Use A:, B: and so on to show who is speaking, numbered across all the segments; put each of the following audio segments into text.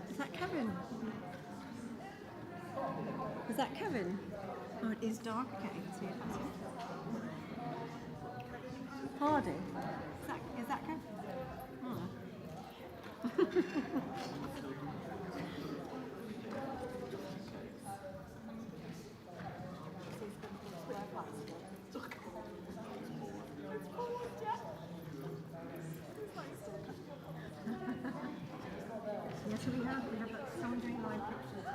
A: Is that Kevin? Is that Kevin? Oh, it is dark. Okay, I can see it. Hardy. Is that Kevin? Oh. Yes, we have someone doing live pictures.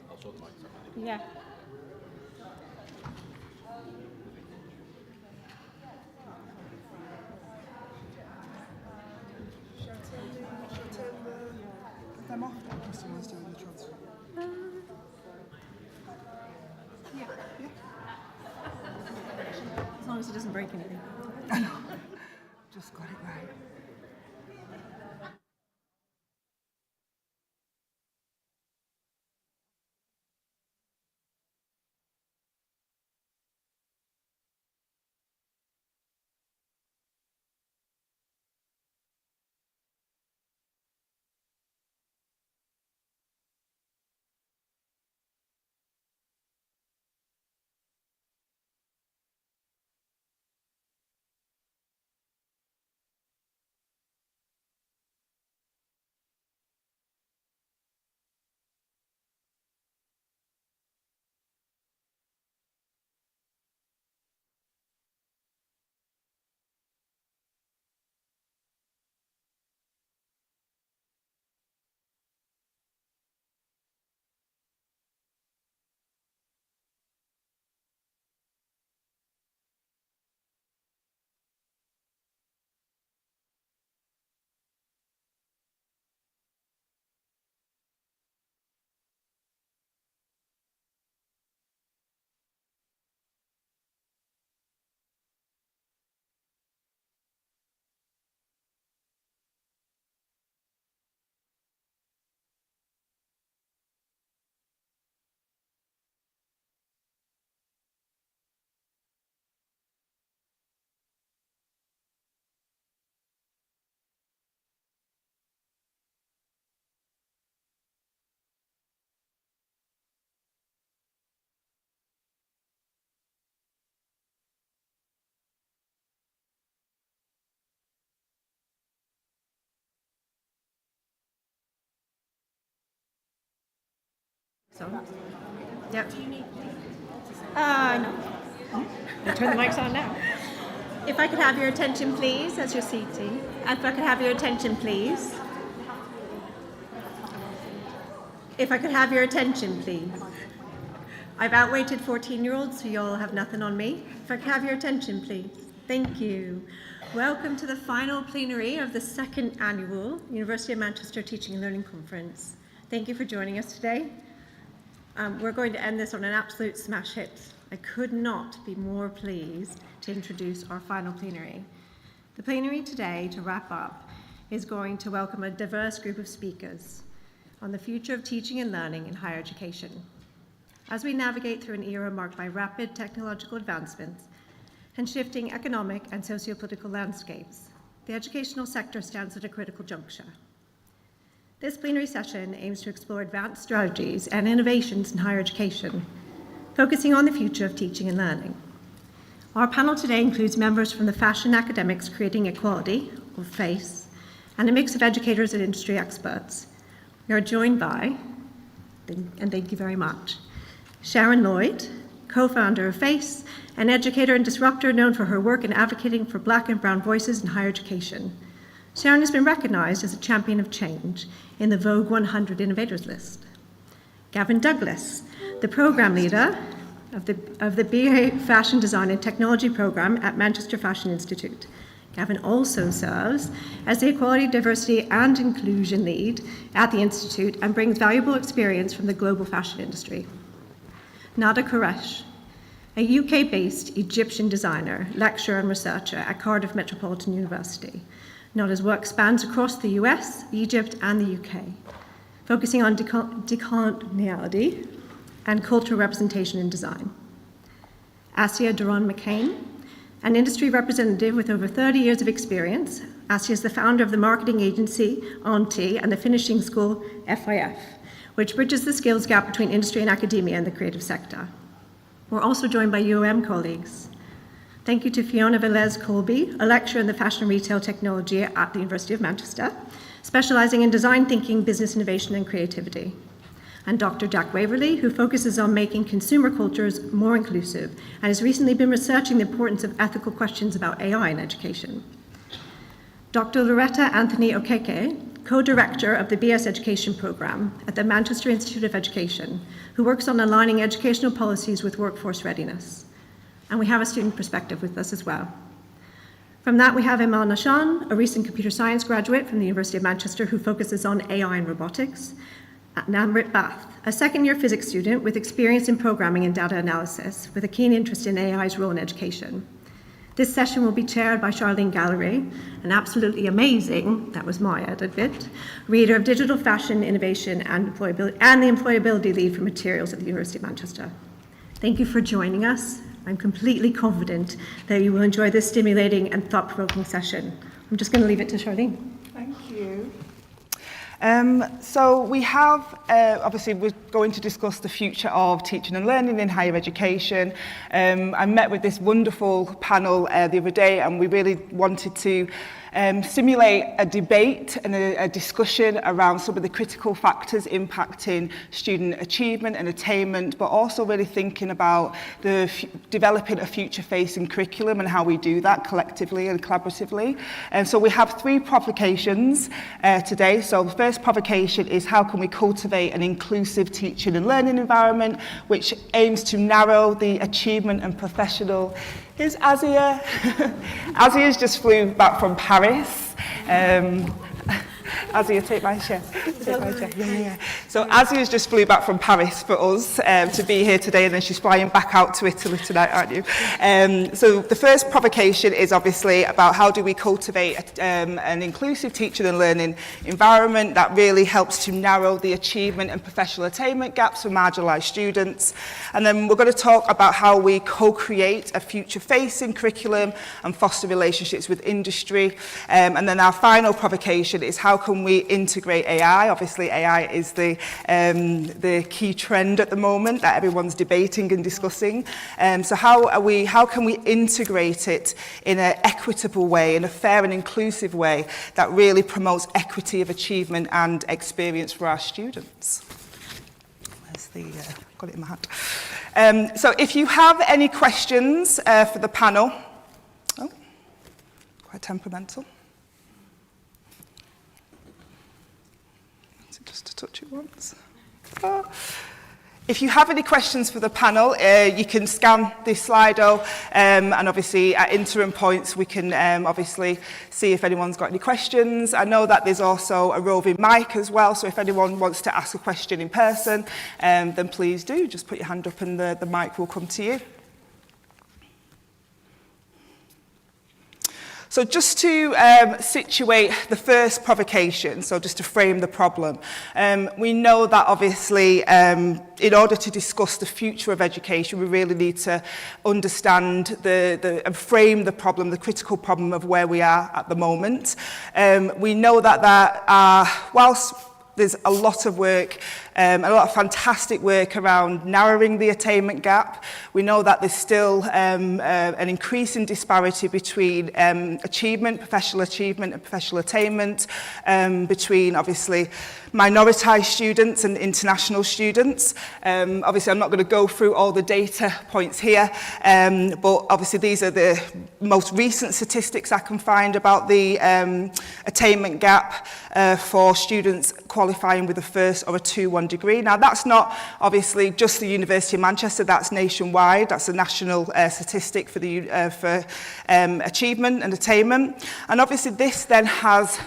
B: I'll show the mic.
A: Yeah.
C: Them off that Kristen was doing the transfer.
A: Yeah. As long as it doesn't break anything.
C: I know. Just got it right.
A: So, yep. No. I'll turn the mics on now. If I could have your attention, please, as you're seating. If I could have your attention, please. If I could have your attention, please. I've outweighted 14-year-olds, so you'll have nothing on me. If I could have your attention, please. Thank you. Welcome to the final plenary of the second annual University of Manchester Teaching and Learning Conference. Thank you for joining us today. We're going to end this on an absolute smash hit. I could not be more pleased to introduce our final plenary. The plenary today, to wrap up, is going to welcome a diverse group of speakers on the future of teaching and learning in higher education. As we navigate through an era marked by rapid technological advancements and shifting economic and socio-political landscapes, the educational sector stands at a critical juncture. This plenary session aims to explore advanced strategies and innovations in higher education, focusing on the future of teaching and learning. Our panel today includes members from the Fashion Academics Creating Equality, or FACE, and a mix of educators and industry experts. We are joined by, and thank you very much, Sharon Lloyd, co-founder of FACE, an educator and disruptor known for her work in advocating for Black and Brown voices in higher education. Sharon has been recognized as a champion of change in the Vogue 100 Innovators list. Gavin Douglas, the program leader of the BA Fashion Design and Technology program at Manchester Fashion Institute. Gavin also serves as the Equality, Diversity and Inclusion Lead at the Institute and brings valuable experience from the global fashion industry. Nada Quresh, a UK-based Egyptian designer, lecturer and researcher at Cardiff Metropolitan University. Nada's work spans across the US, Egypt and the UK, focusing on decoloniality and cultural representation in design. Asia Duran McCain, an industry representative with over 30 years of experience. Asia is the founder of the marketing agency Auntie and the finishing school FIF, which bridges the skills gap between industry and academia in the creative sector. We're also joined by UOM colleagues. Thank you to Fiona Velez Colby, a lecturer in the fashion and retail technology at the University of Manchester, specializing in design thinking, business innovation, and creativity. And Dr. Jack Waverley, who focuses on making consumer cultures more inclusive and has recently been researching the importance of ethical questions about AI in education. Dr. Loretta Anthony Okeke, co-director of the BS Education program at the Manchester Institute of Education, who works on aligning educational policies with workforce readiness. And we have a student perspective with us as well. From that, we have Imal Nashan, a recent computer science graduate from the University of Manchester who focuses on AI and robotics. Namrit Bath, a second-year physics student with experience in programming and data analysis, with a keen interest in AI's role in education. This session will be chaired by Charlene Gallery, an absolutely amazing, that was my added bit, reader of digital fashion, innovation, and the employability lead for materials at the University of Manchester. Thank you for joining us. I'm completely confident that you will enjoy this stimulating and thought-provoking session. I'm just going to leave it to Charlene.
C: Thank you. So we have, obviously we're going to discuss the future of teaching and learning in higher education. I met with this wonderful panel the other day and we really wanted to simulate a debate and a discussion around some of the critical factors impacting student achievement and attainment, but also really thinking about developing a future-facing curriculum and how we do that collectively and collaboratively. And so we have 3 provocations today. So the first provocation is how can we cultivate an inclusive teaching and learning environment which aims to narrow the achievement and professional. Here's Azia. Azia's just flew back from Paris. Azia, take my chair. Yeah. So Azia's just flew back from Paris for us to be here today, and then she's flying back out to Italy tonight, aren't you? So the first provocation is obviously about how do we cultivate an inclusive teaching and learning environment that really helps to narrow the achievement and professional attainment gaps for marginalised students. And then we're going to talk about how we co-create a future-facing curriculum and foster relationships with industry. And then our final provocation is how can we integrate AI? Obviously, AI is the key trend at the moment that everyone's debating and discussing. So how can we integrate it in an equitable way, in a fair and inclusive way that really promotes equity of achievement and experience for our students? Where's the, got it in my hand. So if you have any questions for the panel, quite temperamental. Just to touch it once. If you have any questions for the panel, you can scan this Slido, and obviously at interim points we can obviously see if anyone's got any questions. I know that there's also a roving mic as well, so if anyone wants to ask a question in person, then please do. Just put your hand up and the mic will come to you. So just to situate the first provocation, so just to frame the problem, we know that obviously in order to discuss the future of education, we really need to understand and frame the problem, the critical problem of where we are at the moment. We know that whilst there's a lot of work, a lot of fantastic work around narrowing the attainment gap. We know that there's still an increasing disparity between achievement, professional achievement and professional attainment, between obviously minoritized students and international students. Obviously, I'm not going to go through all the data points here, but obviously these are the most recent statistics I can find about the attainment gap for students qualifying with a first or a 2-1 degree. Now, that's not obviously just the University of Manchester, that's nationwide, that's a national statistic for the achievement and attainment. And obviously this then has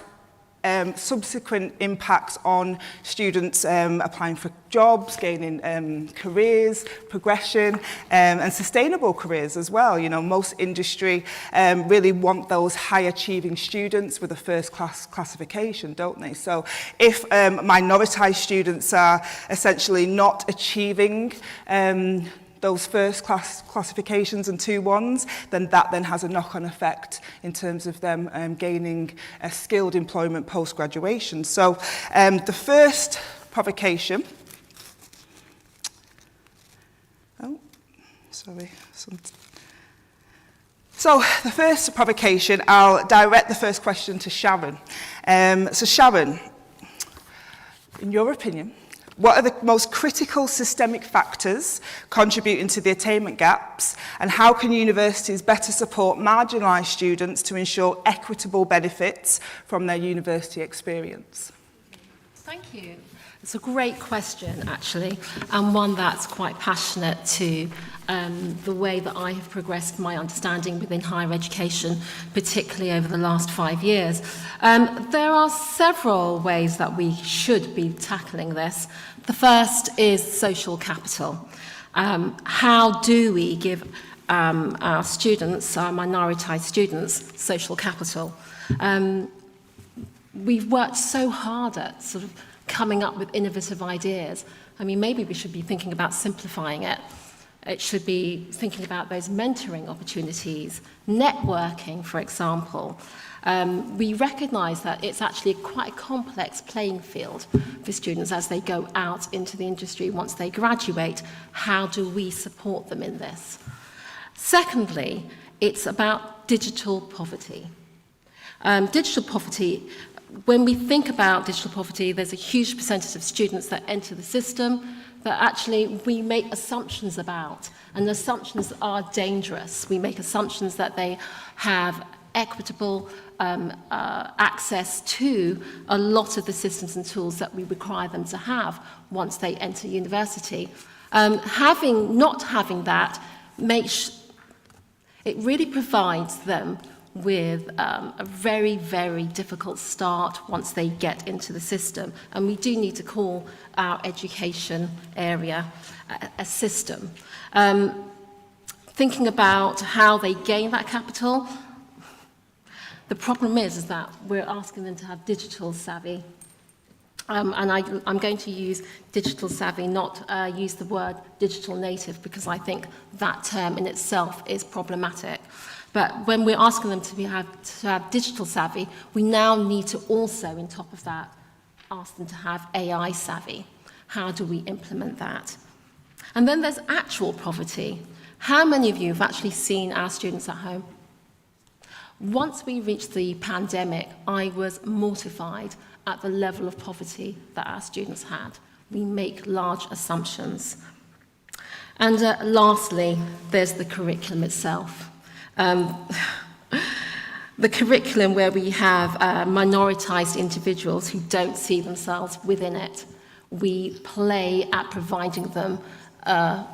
C: subsequent impacts on students applying for jobs, gaining careers, progression, and sustainable careers as well. You know, most industry really want those high achieving students with a first class classification, don't they? So if minoritized students are essentially not achieving those first class classifications and 2-1s, then that then has a knock-on effect in terms of them gaining a skilled employment post-graduation. So the first provocation, so the first provocation, I'll direct the first question to Sharon. So Sharon, in your opinion, what are the most critical systemic factors contributing to the attainment gaps, and how can universities better support marginalised students to ensure equitable benefits from their university experience?
B: Thank you. It's a great question, actually, and one that's quite passionate to the way that I have progressed my understanding within higher education, particularly over the last 5 years. There are several ways that we should be tackling this. The first is social capital. How do we give our students, our minoritized students, social capital? We've worked so hard at sort of coming up with innovative ideas. I mean, maybe we should be thinking about simplifying it. It should be thinking about those mentoring opportunities, networking, for example. We recognise that it's actually quite a complex playing field for students as they go out into the industry once they graduate. How do we support them in this? Secondly, it's about digital poverty. Digital poverty, when we think about digital poverty, there's a huge percentage of students that enter the system that actually we make assumptions about, and the assumptions are dangerous. We make assumptions that they have equitable access to a lot of the systems and tools that we require them to have once they enter university. Not having that it really provides them with a very, very difficult start once they get into the system. And we do need to call our education area a system. Thinking about how they gain that capital, the problem is that we're asking them to have digital savvy. And I'm going to use digital savvy, not use the word digital native, because I think that term in itself is problematic. But when we're asking them to have digital savvy, we now need to also, on top of that, ask them to have AI savvy. How do we implement that? And then there's actual poverty. How many of you have actually seen our students at home? Once we reached the pandemic, I was mortified at the level of poverty that our students had. We make large assumptions. And lastly, there's the curriculum itself. The curriculum where we have minoritized individuals who don't see themselves within it. We play at providing them a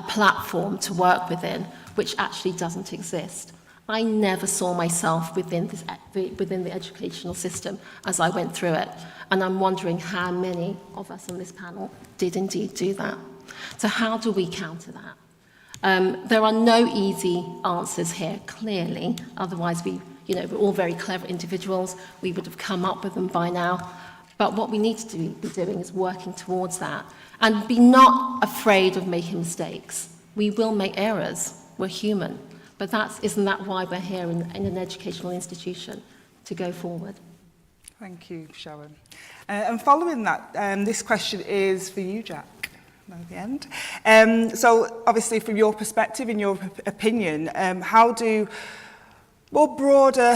B: platform to work within, which actually doesn't exist. I never saw myself within the educational system as I went through it, and I'm wondering how many of us on this panel did indeed do that. So how do we counter that? There are no easy answers here, clearly. Otherwise, we're all very clever individuals. We would have come up with them by now. But what we need to be doing is working towards that. And be not afraid of making mistakes. We will make errors. We're human. But isn't that why we're here in an educational institution, to go forward?
C: Thank you, Sharon. And following that, this question is for you, Jack. At the end. So obviously from your perspective, in your opinion, how do more broader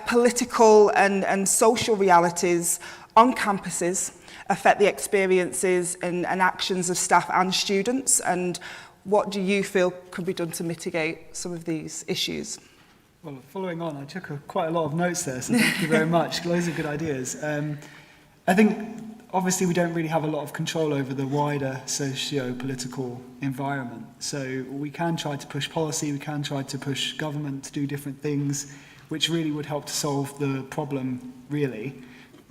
C: political and social realities on campuses affect the experiences and actions of staff and students? And what do you feel could be done to mitigate some of these issues?
D: Well, following on, I took quite a lot of notes there, so thank you very much. Loads of good ideas. I think, obviously, we don't really have a lot of control over the wider socio-political environment. So we can try to push policy, we can try to push government to do different things, which really would help to solve the problem, really,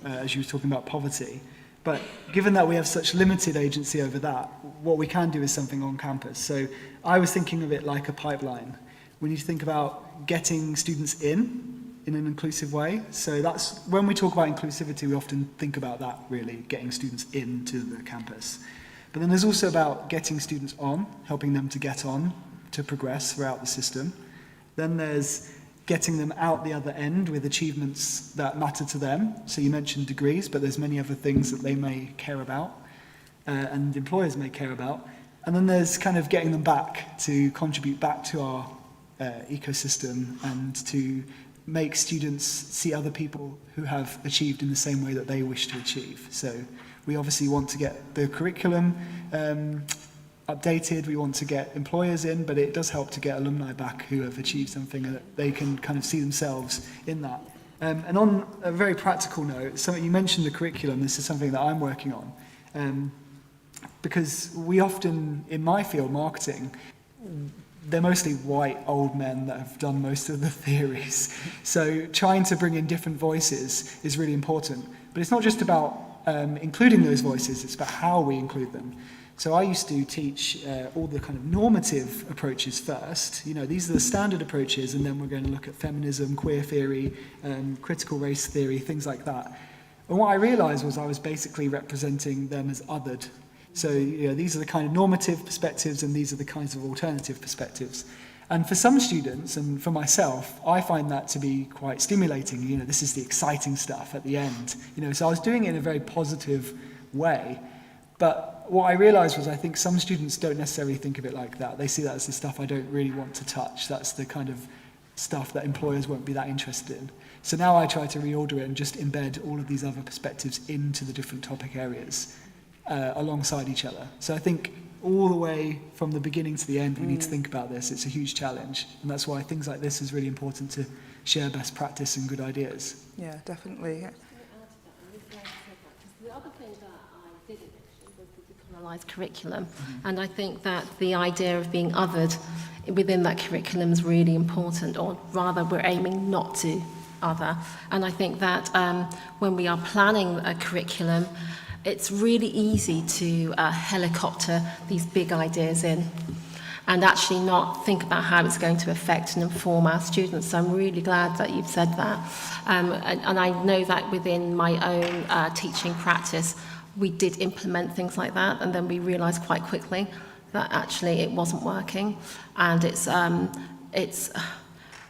D: as you were talking about poverty. But given that we have such limited agency over that, what we can do is something on campus. So I was thinking of it like a pipeline. We need to think about getting students in an inclusive way. So that's, when we talk about inclusivity, we often think about that, really, getting students into the campus. But then there's also about getting students on, helping them to get on, to progress throughout the system. Then there's getting them out the other end with achievements that matter to them. So you mentioned degrees, but there's many other things that they may care about, and employers may care about. And then there's kind of getting them back to contribute back to our ecosystem and to make students see other people who have achieved in the same way that they wish to achieve. So we obviously want to get the curriculum updated, we want to get employers in, but it does help to get alumni back who have achieved something that they can kind of see themselves in that. And on a very practical note, something you mentioned, the curriculum, this is something that I'm working on. Because we often, in my field, marketing, they're mostly white old men that have done most of the theories. So trying to bring in different voices is really important. But it's not just about including those voices, it's about how we include them. So I used to teach all the kind of normative approaches first. You know, these are the standard approaches, and then we're going to look at feminism, queer theory, critical race theory, things like that. And what I realized was I was basically representing them as othered. So, you know, these are the kind of normative perspectives and these are the kinds of alternative perspectives. And for some students, and for myself, I find that to be quite stimulating. You know, this is the exciting stuff at the end. You know, so I was doing it in a very positive way. But what I realized was I think some students don't necessarily think of it like that. They see that as the stuff I don't really want to touch. That's the kind of stuff that employers won't be that interested in. So now I try to reorder it and just embed all of these other perspectives into the different topic areas. Alongside each other. So I think all the way from the beginning to the end, we need to think about this. It's a huge challenge. And that's why things like this is really important to share best practice and good ideas.
C: Yeah, definitely. Yeah.
B: The other thing that I did mention was the decolonized curriculum. And I think that the idea of being othered within that curriculum is really important, or rather we're aiming not to other. And I think that when we are planning a curriculum, it's really easy to helicopter these big ideas in and actually not think about how it's going to affect and inform our students. So I'm really glad that you've said that. And I know that within my own teaching practice, we did implement things like that, and then we realised quite quickly that actually it wasn't working. And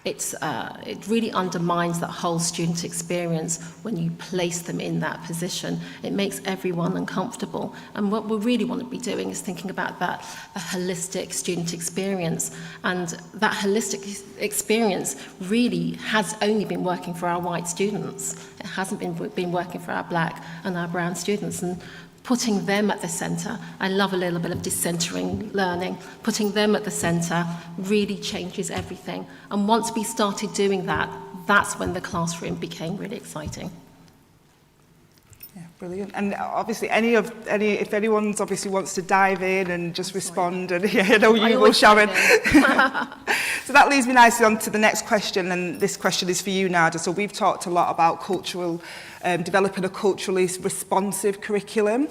B: it really undermines that whole student experience when you place them in that position. It makes everyone uncomfortable. And what we really want to be doing is thinking about that a holistic student experience. And that holistic experience really has only been working for our white students. It hasn't been working for our black and our brown students. And putting them at the centre, I love a little bit of decentering learning, putting them at the centre really changes everything. And once we started doing that, that's when the classroom became really exciting.
C: Yeah, brilliant. And obviously, if anyone's obviously wants to dive in and just respond, and yeah, I know you will, Sharon. So that leads me nicely on to the next question, and this question is for you, Nada. So we've talked a lot about developing a culturally responsive curriculum.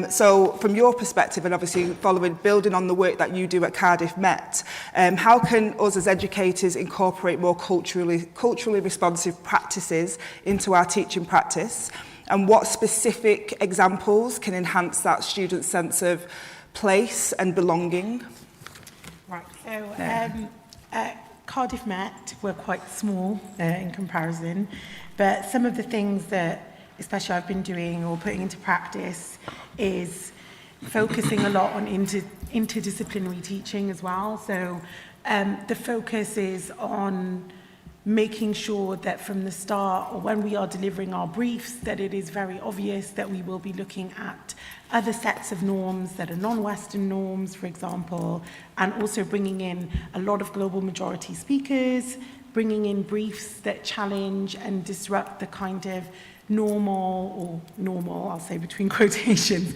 C: So from your perspective, and obviously building on the work that you do at Cardiff Met, how can us as educators incorporate more culturally responsive practices into our teaching practice? And what specific examples can enhance that student's sense of place and belonging?
E: Right, so at Cardiff Met, we're quite small in comparison, but some of the things that especially I've been doing or putting into practice is focusing a lot on interdisciplinary teaching as well. So the focus is on making sure that from the start, or when we are delivering our briefs, that it is very obvious that we will be looking at other sets of norms that are non-Western norms, for example, and also bringing in a lot of global majority speakers, bringing in briefs that challenge and disrupt the kind of normal, I'll say between quotations,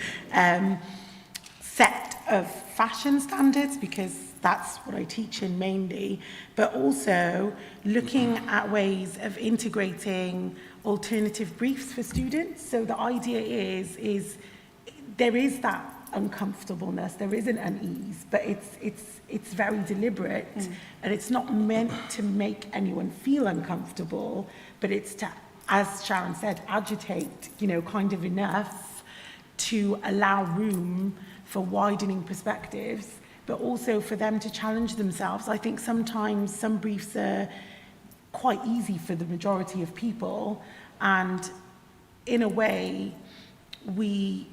E: set of fashion standards, because that's what I teach in mainly, but also looking at ways of integrating alternative briefs for students. So the idea is there is that uncomfortableness, there is an unease, but it's very deliberate, and it's not meant to make anyone feel uncomfortable, but it's to, as Sharon said, agitate, kind of enough to allow room for widening perspectives, but also for them to challenge themselves. I think sometimes some briefs are quite easy for the majority of people, and in a way, we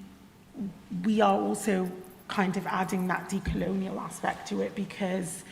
E: are also kind of adding that decolonial aspect to it, because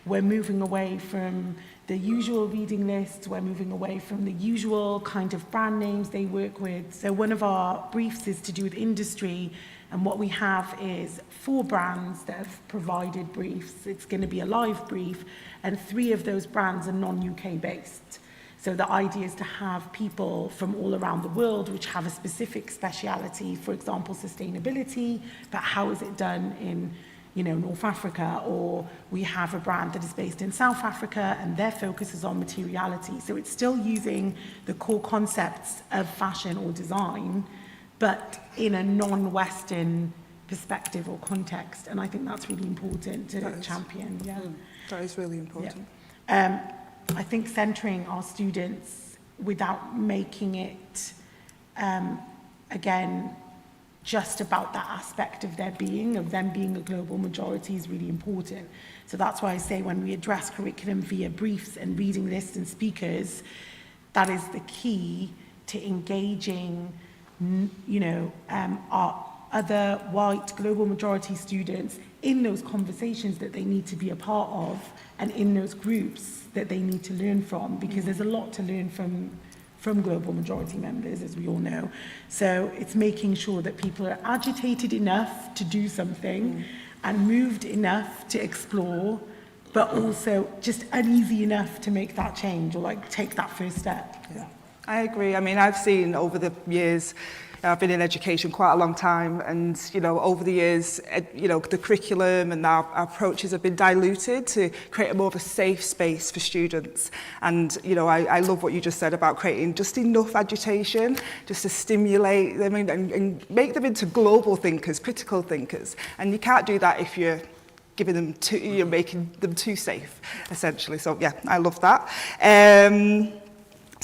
E: we're moving away from the usual reading lists, we're moving away from the usual kind of brand names they work with. So one of our briefs is to do with industry, and what we have is 4 brands that have provided briefs. It's going to be a live brief, and 3 of those brands are non-UK based. So the idea is to have people from all around the world which have a specific speciality, for example, sustainability, but how is it done in North Africa, or we have a brand that is based in South Africa and their focus is on materiality. So it's still using the core concepts of fashion or design, but in a non-Western perspective or context. And I think that's really important to champion. Yeah.
C: That is really important.
E: Yeah. I think centering our students without making it, again, just about that aspect of them being a global majority is really important. So that's why I say when we address curriculum via briefs and reading lists and speakers, that is the key to engaging, our other white global majority students in those conversations that they need to be a part of, and in those groups that they need to learn from, because there's a lot to learn from global majority members, as we all know. So it's making sure that people are agitated enough to do something and moved enough to explore, but also just uneasy enough to make that change or take that first step.
C: Yeah, I agree. I mean, I've seen over the years, I've been in education quite a long time, and over the years, the curriculum and our approaches have been diluted to create a more of a safe space for students. And I love what you just said about creating just enough agitation, just to stimulate them and make them into global thinkers, critical thinkers. And you can't do that if you're giving them you're making them too safe, essentially. So yeah, I love that.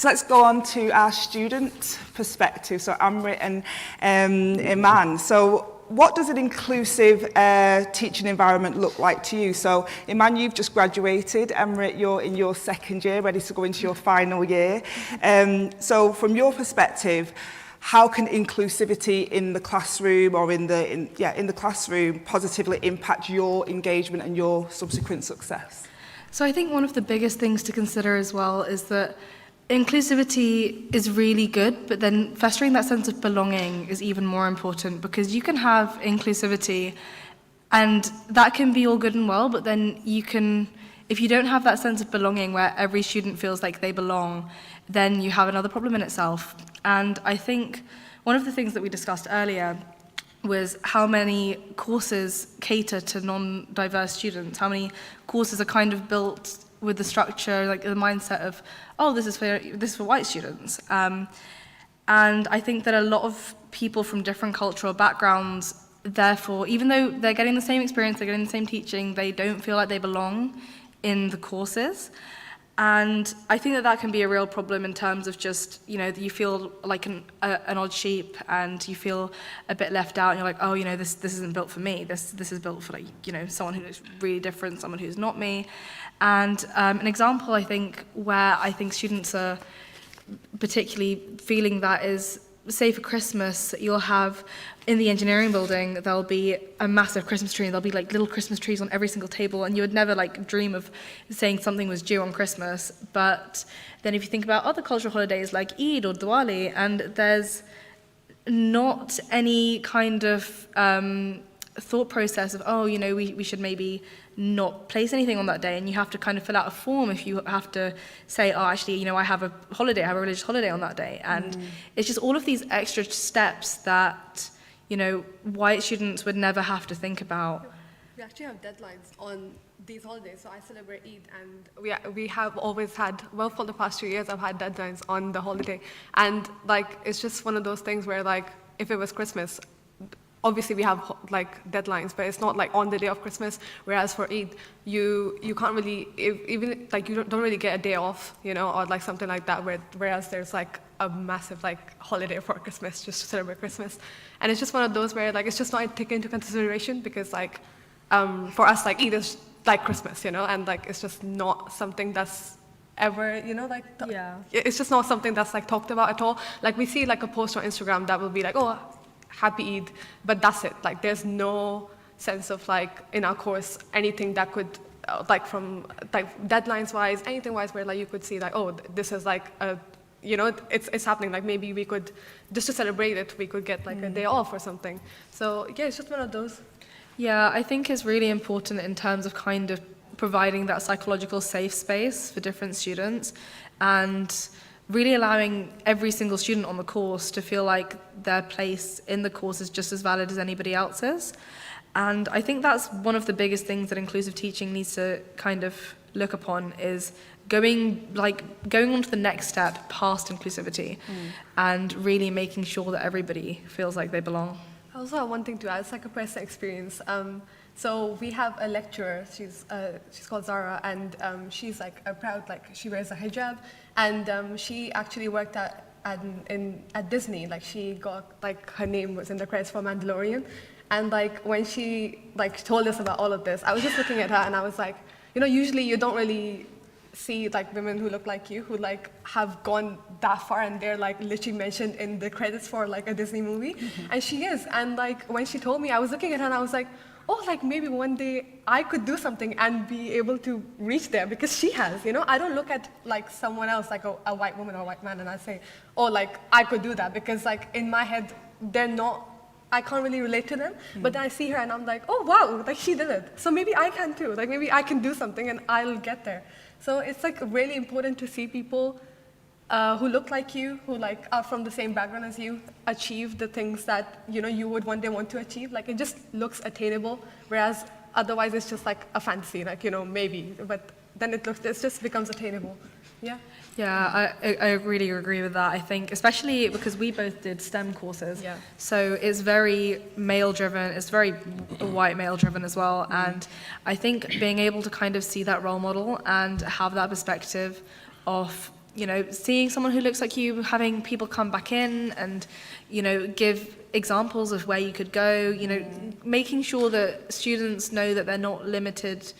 C: So let's go on to our student perspective, so Amrit and Iman. So what does an inclusive teaching environment look like to you? So Iman, you've just graduated. Amrit, you're in your 2nd year, ready to go into your final year. So from your perspective, how can inclusivity in the classroom or in the classroom positively impact your engagement and your subsequent success?
F: So I think one of the biggest things to consider as well is that inclusivity is really good, but then fostering that sense of belonging is even more important, because you can have inclusivity and that can be all good and well, but then if you don't have that sense of belonging where every student feels like they belong, then you have another problem in itself. And I think one of the things that we discussed earlier was how many courses cater to non-diverse students, how many courses are kind of built with the structure, like the mindset of, oh, this is for white students. And I think that a lot of people from different cultural backgrounds, therefore, even though they're getting the same experience, they're getting the same teaching, they don't feel like they belong in the courses. And I think that can be a real problem in terms of just, that you feel like an odd sheep and you feel a bit left out, and you're like, oh, this isn't built for me. This is built for someone who looks really different, someone who's not me. And an example, I think, where I think students are particularly feeling that is, say for Christmas, you'll have in the engineering building, there'll be a massive Christmas tree, and there'll be like little Christmas trees on every single table, and you would never like dream of saying something was due on Christmas. But then if you think about other cultural holidays like Eid or Diwali, and there's not any kind of thought process of, oh, you know, we should maybe not place anything on that day, and you have to kind of fill out a form if you have to say, oh, actually, you know, I have a holiday, I have a religious holiday on that day. And it's just all of these extra steps that, you know, white students would never have to think about.
G: We actually have deadlines on these holidays. So I celebrate Eid, and we have always had, well, for the past 2 years, I've had deadlines on the holiday. And like, it's just one of those things where like, if it was Christmas, obviously we have like deadlines, but it's not like on the day of Christmas. Whereas for Eid, you can't really, even like you don't really get a day off, you know, or like something like that. Whereas there's like a massive like holiday for Christmas, just to celebrate Christmas. And it's just one of those where like it's just not taken into consideration, because like for us like Eid is like Christmas, you know, and like it's just not something that's ever, you know, like it's just not something that's like talked about at all. Like we see like a post on Instagram that will be like, oh, happy Eid, but that's it. Like there's no sense of like in our course anything that could like from like deadlines wise, anything wise, where like you could see like, oh, this is like a, you know, it's happening. Like maybe we could, just to celebrate it, we could get like a day off or something. So yeah, it's just one of those.
F: Yeah, I think it's really important in terms of kind of providing that psychological safe space for different students, and really allowing every single student on the course to feel like their place in the course is just as valid as anybody else's. And I think that's one of the biggest things that inclusive teaching needs to kind of look upon, is going on to the next step past inclusivity and really making sure that everybody feels like they belong.
G: I also have one thing to add. It's like a personal experience. So we have a lecturer, she's called Zara, and she's like a proud, like she wears a hijab, and she actually worked at Disney. Like she got, like her name was in the credits for Mandalorian, and like when she like told us about all of this, I was just looking at her and I was like, you know, usually you don't really see like women who look like you, who like have gone that far and they're like literally mentioned in the credits for like a Disney movie, and she is. And like when she told me, I was looking at her and I was like, oh, like maybe one day I could do something and be able to reach there, because she has, you know. I don't look at like someone else, like a white woman or a white man, and I say, oh, like I could do that, because like in my head, they're not, I can't really relate to them. But then I see her and I'm like, oh wow, like she did it. So maybe I can too, like maybe I can do something and I'll get there. So it's like really important to see people who look like you, who like are from the same background as you, achieve the things that, you know, you would one day want to achieve. Like it just looks attainable, whereas otherwise it's just like a fantasy, like, you know, maybe, but then it just becomes attainable. Yeah.
F: Yeah, I really agree with that. I think, especially because we both did STEM courses, so it's very male-driven, it's very white male-driven as well, and I think being able to kind of see that role model and have that perspective of, you know, seeing someone who looks like you, having people come back in and, you know, give examples of where you could go, you know, making sure that students know that they're not limited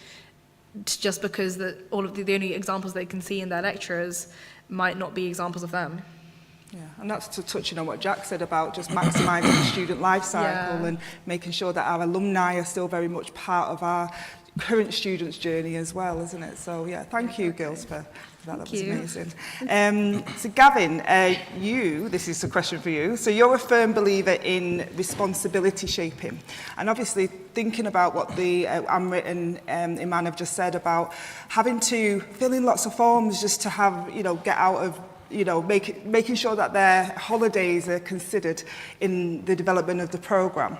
F: just because that all of the only examples they can see in their lecturers might not be examples of them.
C: Yeah, and that's to touching on what Jack said about just maximising the student life cycle and making sure that our alumni are still very much part of our current students' journey as well, isn't it? So yeah, thank you, girls, for that. That was amazing. So Gavin, this is a question for you. So you're a firm believer in responsibility shaping, and obviously thinking about what the Amrit and Iman have just said about having to fill in lots of forms just to have, you know, get out of, you know, making sure that their holidays are considered in the development of the programme.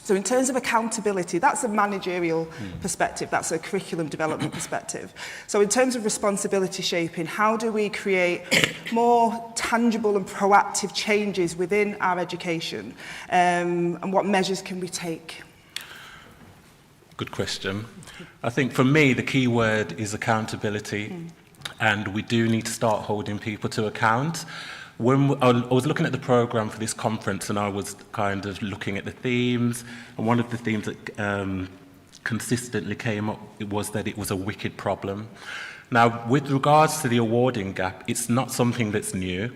C: So in terms of accountability, that's a managerial perspective, that's a curriculum development perspective. So in terms of responsibility shaping, how do we create more tangible and proactive changes within our education, and what measures can we take?
H: Good question. I think for me, the key word is accountability, and we do need to start holding people to account. When I was looking at the programme for this conference, and I was kind of looking at the themes, and one of the themes that consistently came up was that it was a wicked problem. Now, with regards to the awarding gap, it's not something that's new.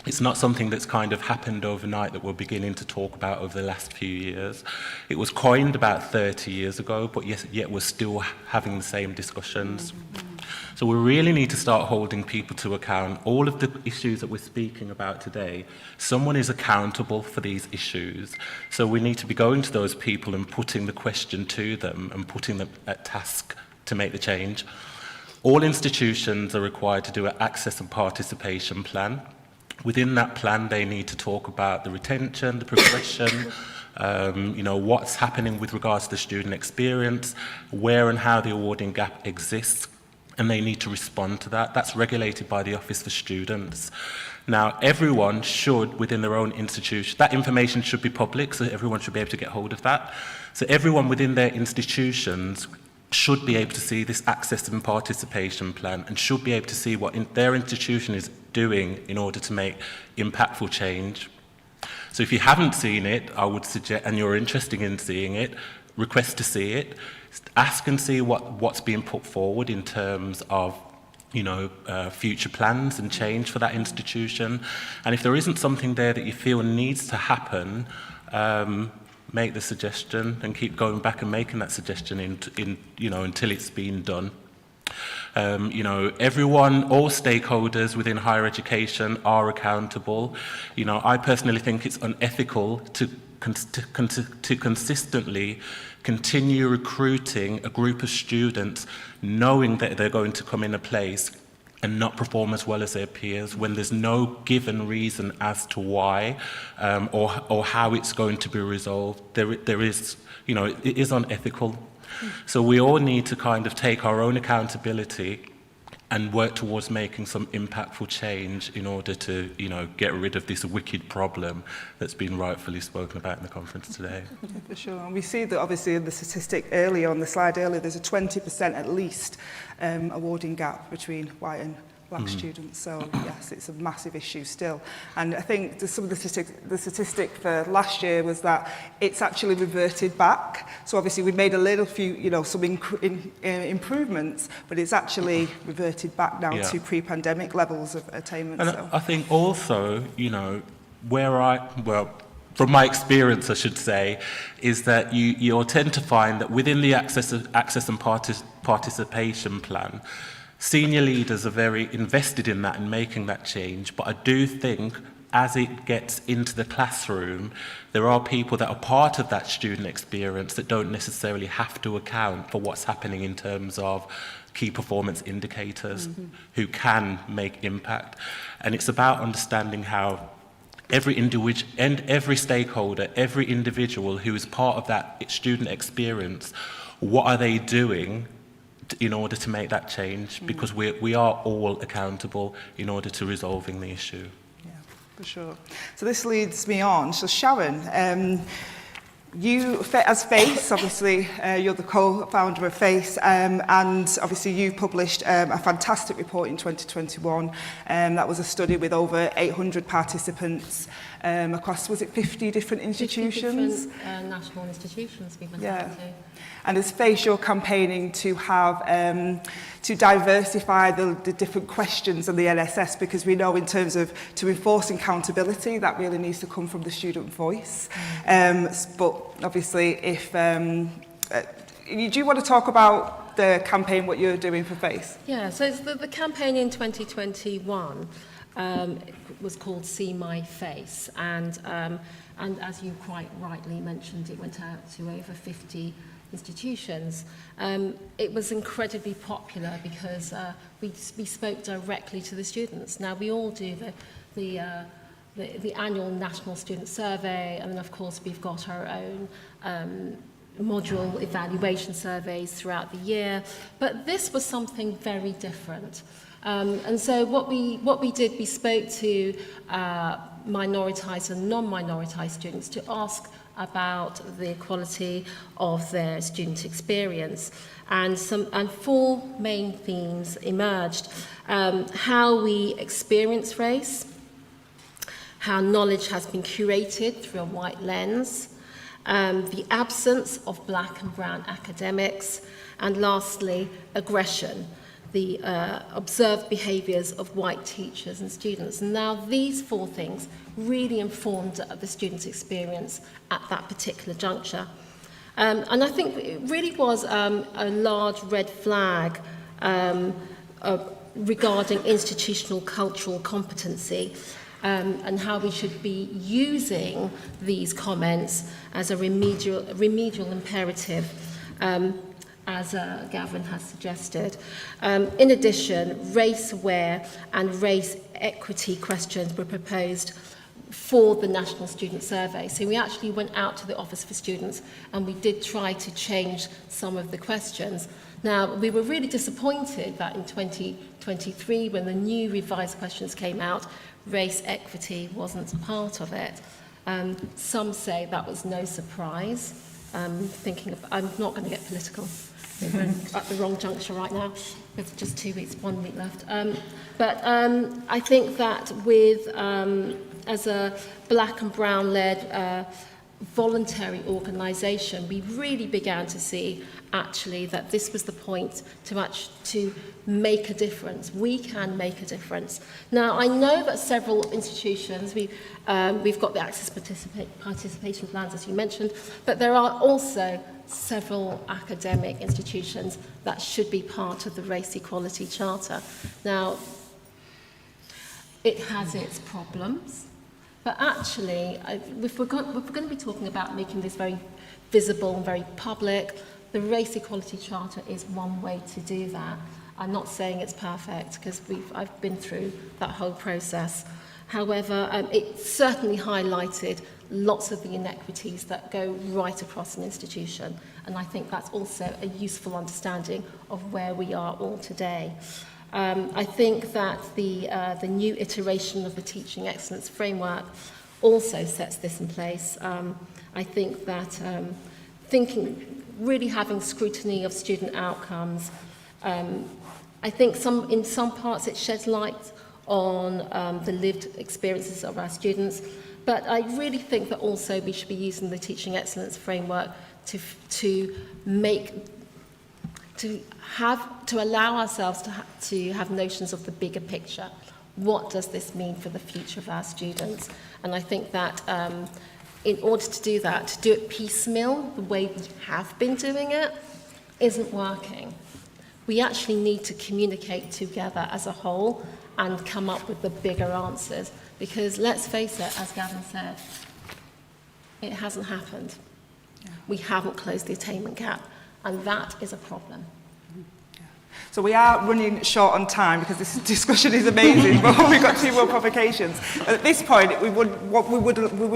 H: It's not something that's kind of happened overnight that we're beginning to talk about over the last few years. It was coined about 30 years ago, but yet we're still having the same discussions. So we really need to start holding people to account. All of the issues that we're speaking about today, someone is accountable for these issues. So we need to be going to those people and putting the question to them and putting them at task to make the change. All institutions are required to do an access and participation plan. Within that plan, they need to talk about the retention, the progression, what's happening with regards to the student experience, where and how the awarding gap exists, and they need to respond to that. That's regulated by the Office for Students. Now, everyone should, within their own institution, that information should be public, so everyone should be able to get hold of that. So everyone within their institutions should be able to see this access and participation plan and should be able to see what their institution is doing in order to make impactful change. So if you haven't seen it, I would suggest, and you're interested in seeing it, request to see it. Ask and see what's being put forward in terms of future plans and change for that institution. And if there isn't something there that you feel needs to happen, make the suggestion and keep going back and making that suggestion until it's been done. Everyone, all stakeholders within higher education are accountable. I personally think it's unethical to consistently continue recruiting a group of students knowing that they're going to come in a place and not perform as well as their peers when there's no given reason as to why or how it's going to be resolved. There is, it is unethical. So we all need to kind of take our own accountability and work towards making some impactful change in order to, get rid of this wicked problem that's been rightfully spoken about in the conference today.
C: For sure. And we see that obviously in the statistic earlier, on the slide earlier, there's a 20% at least awarding gap between white and black students. So yes, it's a massive issue still. And I think some of the statistic for last year was that it's actually reverted back. So obviously we made a little few, some improvements, but it's actually reverted back now to pre-pandemic levels of attainment.
H: And
C: so.
H: I think also, from my experience, I should say, is that you'll tend to find that within the access and participation plan, senior leaders are very invested in that and making that change. But I do think as it gets into the classroom, there are people that are part of that student experience that don't necessarily have to account for what's happening in terms of key performance indicators who can make impact. And it's about understanding how every individual and every stakeholder, every individual who is part of that student experience, what are they doing in order to make that change? Because we are all accountable in order to resolving the issue.
C: Yeah, for sure. So this leads me on. So Sharon, you, as FACE, obviously, you're the co-founder of FACE, and obviously you published a fantastic report in 2021. That was a study with over 800 participants across, was it 50 different institutions?
B: 50 different national institutions we went
C: Yeah.
B: out to.
C: And as FACE, you're campaigning to have to diversify the different questions on the NSS, because we know in terms of to enforcing accountability, that really needs to come from the student voice. But obviously, if do you want to talk about the campaign, what you're doing for FACE?
B: Yeah, so it's the campaign in 2021 was called See My Face, and as you quite rightly mentioned, it went out to over 50 institutions. It was incredibly popular because we spoke directly to the students. Now, we all do the annual National Student Survey, and then of course we've got our own module evaluation surveys throughout the year, but this was something very different. And so what we did, we spoke to minoritized and non-minoritized students to ask about the quality of their student experience, and four main themes emerged: how we experience race, how knowledge has been curated through a white lens, the absence of black and brown academics, and lastly, aggression. the observed behaviours of white teachers and students. And now these 4 things really informed the students' experience at that particular juncture. And I think it really was a large red flag regarding institutional cultural competency and how we should be using these comments as a remedial imperative, as Gavin has suggested. In addition, race-aware and race equity questions were proposed for the National Student Survey. So we actually went out to the Office for Students and we did try to change some of the questions. Now, we were really disappointed that in 2023, when the new revised questions came out, race equity wasn't part of it. Some say that was no surprise. I'm not going to get political. We're at the wrong juncture right now, with just 2 weeks, 1 week left. But I think that with, as a black and brown-led voluntary organisation, we really began to see actually that this was the point to make a difference. We can make a difference. Now, I know that several institutions, we've got the access participation plans, as you mentioned, but there are also several academic institutions that should be part of the Race Equality Charter. Now, it has its problems, but actually, if we're going to be talking about making this very visible and very public, the Race Equality Charter is one way to do that. I'm not saying it's perfect, because I've been through that whole process. However, it certainly highlighted lots of the inequities that go right across an institution, and I think that's also a useful understanding of where we are all today. I think that the new iteration of the Teaching Excellence Framework also sets this in place. I think that really having scrutiny of student outcomes, I think in some parts it sheds light on the lived experiences of our students, but I really think that also we should be using the Teaching Excellence Framework to allow ourselves to have notions of the bigger picture. What does this mean for the future of our students? And I think that in order to do that, to do it piecemeal, the way we have been doing it, isn't working. We actually need to communicate together as a whole and come up with the bigger answers. Because let's face it, as Gavin said, it hasn't happened. We haven't closed the attainment gap, and that is a problem.
C: So we are running short on time because this discussion is amazing, but we've got 2 more provocations. At this point, we would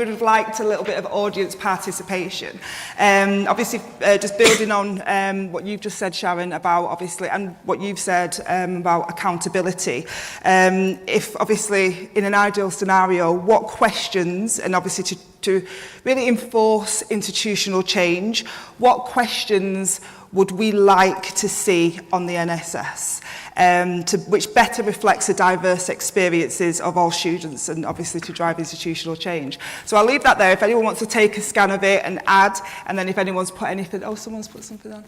C: have liked a little bit of audience participation. Obviously, just building on what you've just said, Sharon, about obviously, and what you've said about accountability. If obviously, in an ideal scenario, what questions, and obviously to really enforce institutional change, what questions would we like to see on the NSS, which better reflects the diverse experiences of all students and obviously to drive institutional change. So I'll leave that there if anyone wants to take a scan of it and add, and then if anyone's put anything, someone's put something on.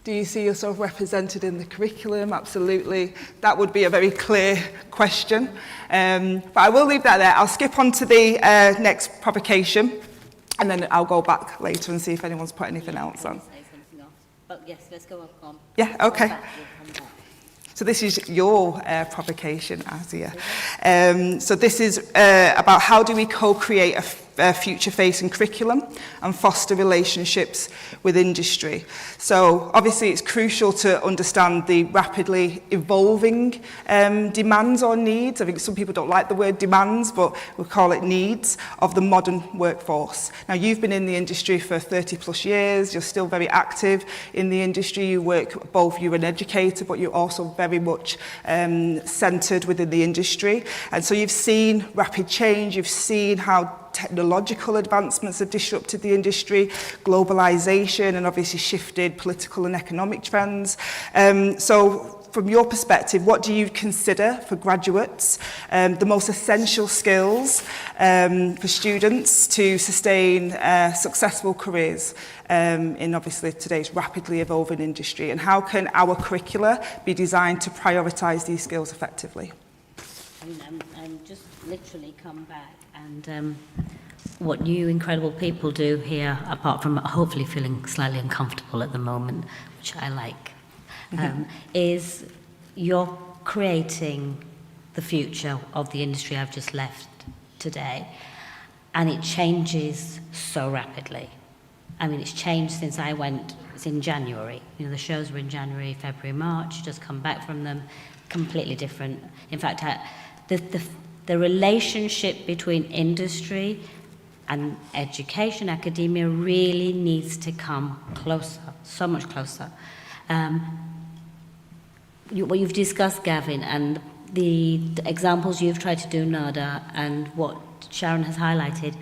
C: Do you see yourself represented in the curriculum? Absolutely. That would be a very clear question. But I will leave that there. I'll skip on to the next provocation, and then I'll go back later and see if anyone's put anything else on.
I: But yes, let's go on.
C: Yeah, okay.
I: We'll come back.
C: So this is your provocation, Azia. So this is about how do we co-create a future-facing curriculum and foster relationships with industry. So obviously it's crucial to understand the rapidly evolving demands or needs. I think some people don't like the word demands, but we'll call it needs of the modern workforce. Now you've been in the industry for 30 plus years, you're still very active in the industry, you work both, you're an educator, but you're also very much centred within the industry. And so you've seen rapid change, you've seen how technological advancements have disrupted the industry, globalisation, and obviously shifted political and economic trends. So from your perspective, what do you consider for graduates the most essential skills for students to sustain successful careers in obviously today's rapidly evolving industry? And how can our curricula be designed to prioritise these skills effectively?
I: I'm just literally come back and what you incredible people do here, apart from hopefully feeling slightly uncomfortable at the moment, which I like, is you're creating the future of the industry I've just left today. And it changes so rapidly. I mean, it's changed since I went, it's in January. You know, the shows were in January, February, March, just come back from them, completely different. In fact, the relationship between industry and education, academia, really needs to come closer, so much closer. What you've discussed, Gavin, and the examples you've tried to do, Nada, and what Sharon has highlighted,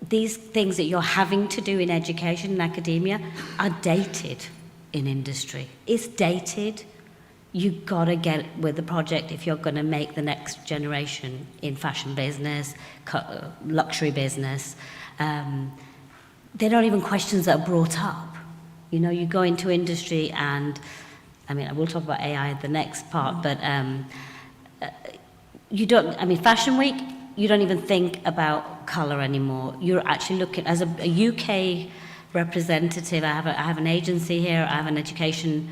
I: these things that you're having to do in education and academia are dated in industry. It's dated. You've got to get with the project if you're going to make the next generation in fashion business, luxury business. They're not even questions that are brought up. You know, you go into industry and, I mean, we'll talk about AI in the next part, but you don't, I mean, Fashion Week, you don't even think about colour anymore. You're actually looking, as a UK representative, I have an agency here, I have an education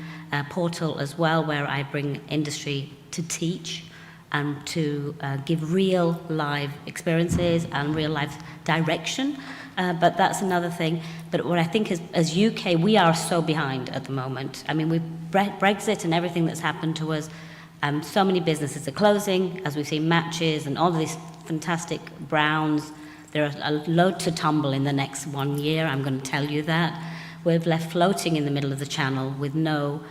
I: portal as well, where I bring industry to teach and to give real live experiences and real life direction. But that's another thing. But what I think is, as UK, we are so behind at the moment. I mean, with Brexit and everything that's happened to us, so many businesses are closing, as we've seen Matches and all of these fantastic Browns. There are a load to tumble in the next 1 year, I'm going to tell you that. We're left floating in the middle of the channel with no...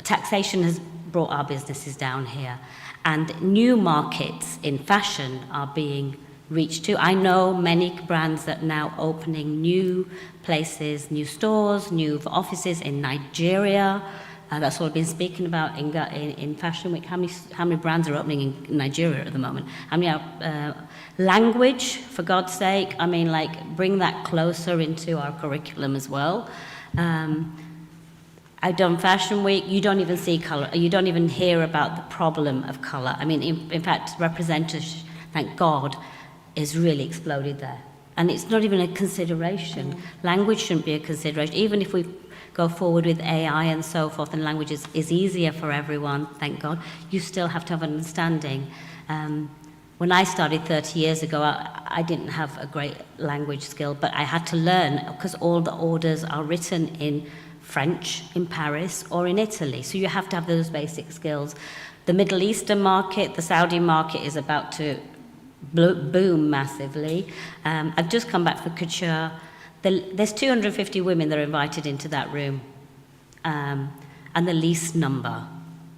I: Taxation has brought our businesses down here. And new markets in fashion are being reached to. I know many brands that are now opening new places, new stores, new offices in Nigeria. That's what I've been speaking about in Fashion Week. How many brands are opening in Nigeria at the moment? How many are... language, for God's sake. I mean, like, bring that closer into our curriculum as well. I've done Fashion Week. You don't even see colour. You don't even hear about the problem of colour. I mean, in fact, representation, thank God, is really exploded there. And it's not even a consideration. Language shouldn't be a consideration. Even if we go forward with AI and so forth, and language is easier for everyone, thank God, you still have to have an understanding. When I started 30 years ago, I didn't have a great language skill, but I had to learn, because all the orders are written in French in Paris or in Italy. So you have to have those basic skills. The Middle Eastern market, the Saudi market is about to boom massively. I've just come back for couture. There's 250 women that are invited into that room. And the least number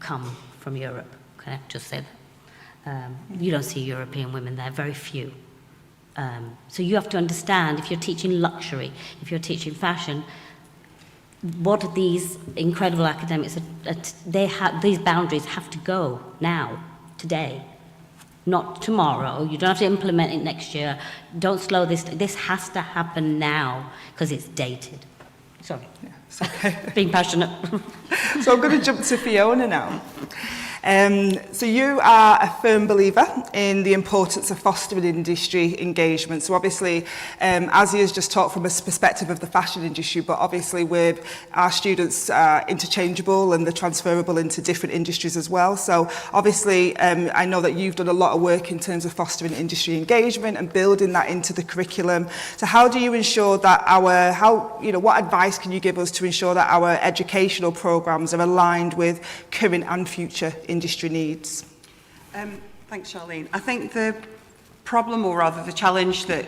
I: come from Europe. Can I just say that? You don't see European women there, very few. So you have to understand, if you're teaching luxury, if you're teaching fashion, what these incredible academics, these boundaries have to go now, today, not tomorrow. You don't have to implement it next year. Don't slow this. This has to happen now, because it's dated. Sorry.
C: Yeah, it's okay.
I: Being passionate.
C: So I'm going to jump to Fiona now. So you are a firm believer in the importance of fostering industry engagement. So obviously, Azzy has just talked from a perspective of the fashion industry, but obviously with our students are interchangeable and they're transferable into different industries as well. So obviously, I know that you've done a lot of work in terms of fostering industry engagement and building that into the curriculum. So how do you ensure that what advice can you give us to ensure that our educational programs are aligned with current and future industry needs?
J: Thanks, Charlene. I think the problem, or rather the challenge that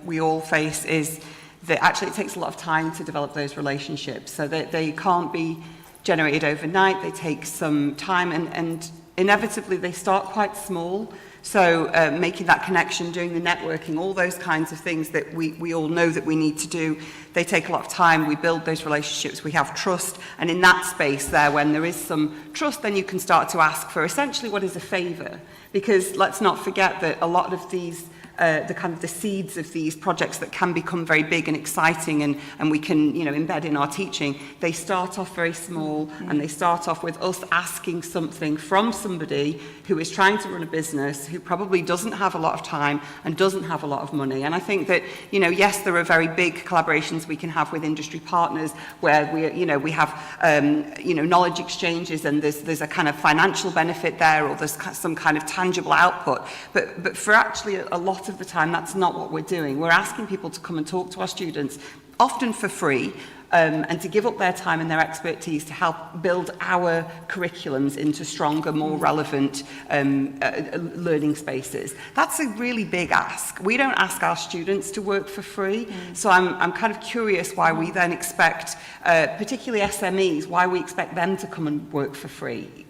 J: we all face, is that actually it takes a lot of time to develop those relationships, so that they can't be generated overnight. They take some time, and inevitably they start quite small. So making that connection, doing the networking, all those kinds of things that we all know that we need to do, they take a lot of time. We build those relationships, we have trust, and in that space there, when there is some trust, then you can start to ask for essentially what is a favour. Because let's not forget that a lot of these the seeds of these projects that can become very big and exciting and we can, you know, embed in our teaching, they start off very small and they start off with us asking something from somebody who is trying to run a business, who probably doesn't have a lot of time and doesn't have a lot of money. And I think that, you know, yes, there are very big collaborations we can have with industry partners where we have knowledge exchanges and there's a kind of financial benefit there, or there's some kind of tangible output. But for actually a lot of the time, that's not what we're doing. We're asking people to come and talk to our students, often for free, and to give up their time and their expertise to help build our curriculums into stronger, more relevant learning spaces. That's a really big ask. We don't ask our students to work for free, so I'm kind of curious why we then expect, particularly SMEs, why we expect them to come and work for free.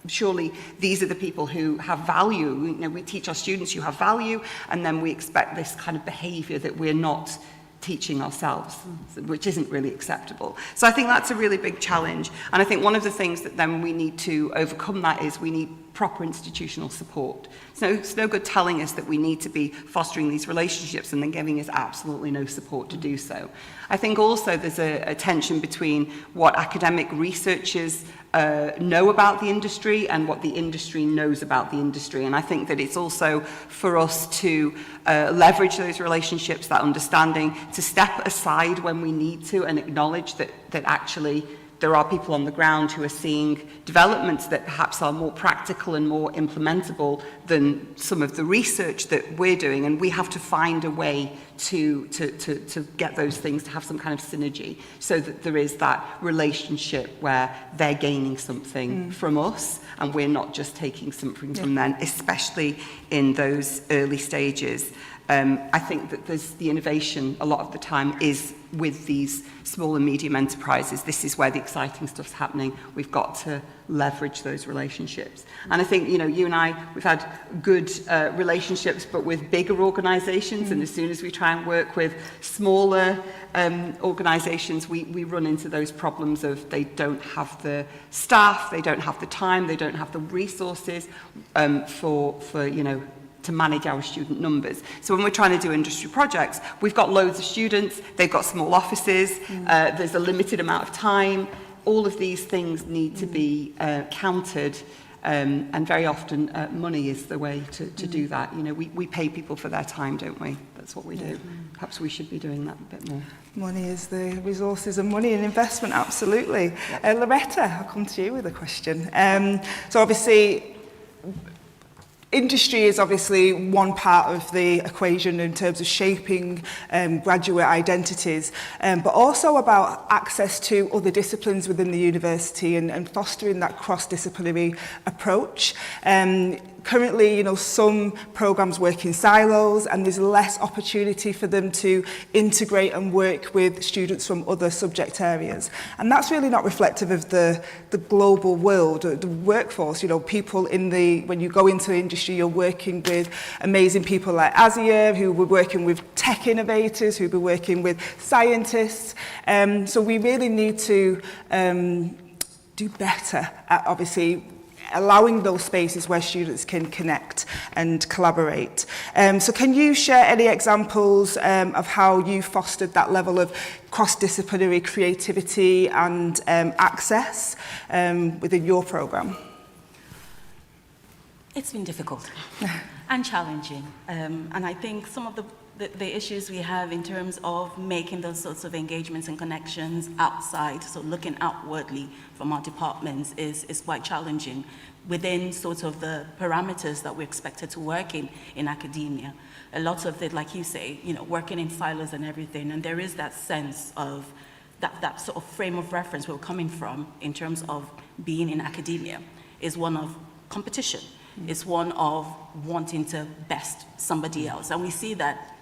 J: Surely these are the people who have value. You know, we teach our students you have value, and then we expect this kind of behaviour that we're not teaching ourselves, which isn't really acceptable. So I think that's a really big challenge. And I think one of the things that then we need to overcome that is we need proper institutional support. So it's no good telling us that we need to be fostering these relationships and then giving us absolutely no support to do so. I think also there's a tension between what academic researchers know about the industry and what the industry knows about the industry. And I think that it's also for us to leverage those relationships, that understanding, to step aside when we need to and acknowledge that actually there are people on the ground who are seeing developments that perhaps are more practical and more implementable than some of the research that we're doing, and we have to find a way to get those things to have some kind of synergy so that there is that relationship where they're gaining something from us and we're not just taking something from them, especially in those early stages. I think that there's the innovation a lot of the time is with these small and medium enterprises. This is where the exciting stuff's happening. We've got to leverage those relationships. And I think, you know, you and I, we've had good relationships, but with bigger organisations. And as soon as we try and work with smaller organisations, we run into those problems of they don't have the staff, they don't have the time, they don't have the resources for you know, to manage our student numbers. So when we're trying to do industry projects, we've got loads of students, they've got small offices, there's a limited amount of time. All of these things need to be counted, and very often money is the way to do that. You know, we pay people for their time, don't we? That's what we do. Perhaps we should be doing that a bit more.
C: Money is the resources and money and investment, absolutely. Loretta, I'll come to you with a question. So obviously, industry is obviously one part of the equation in terms of shaping graduate identities, but also about access to other disciplines within the university and fostering that cross-disciplinary approach. Currently, you know, some programs work in silos and there's less opportunity for them to integrate and work with students from other subject areas. And that's really not reflective of the global world, the workforce. You know, people when you go into the industry, you're working with amazing people like Azia, who were working with tech innovators, who were working with scientists. So we really need to do better at obviously allowing those spaces where students can connect and collaborate. So can you share any examples of how you fostered that level of cross-disciplinary creativity and access within your programme?
K: It's been difficult and challenging. And I think some of the issues we have in terms of making those sorts of engagements and connections outside, so looking outwardly from our departments is quite challenging within sort of the parameters that we're expected to work in academia. A lot of it, like you say, you know, working in silos and everything, and there is that sense of that sort of frame of reference where we're coming from in terms of being in academia is one of competition. It's one of wanting to best somebody else. And we see that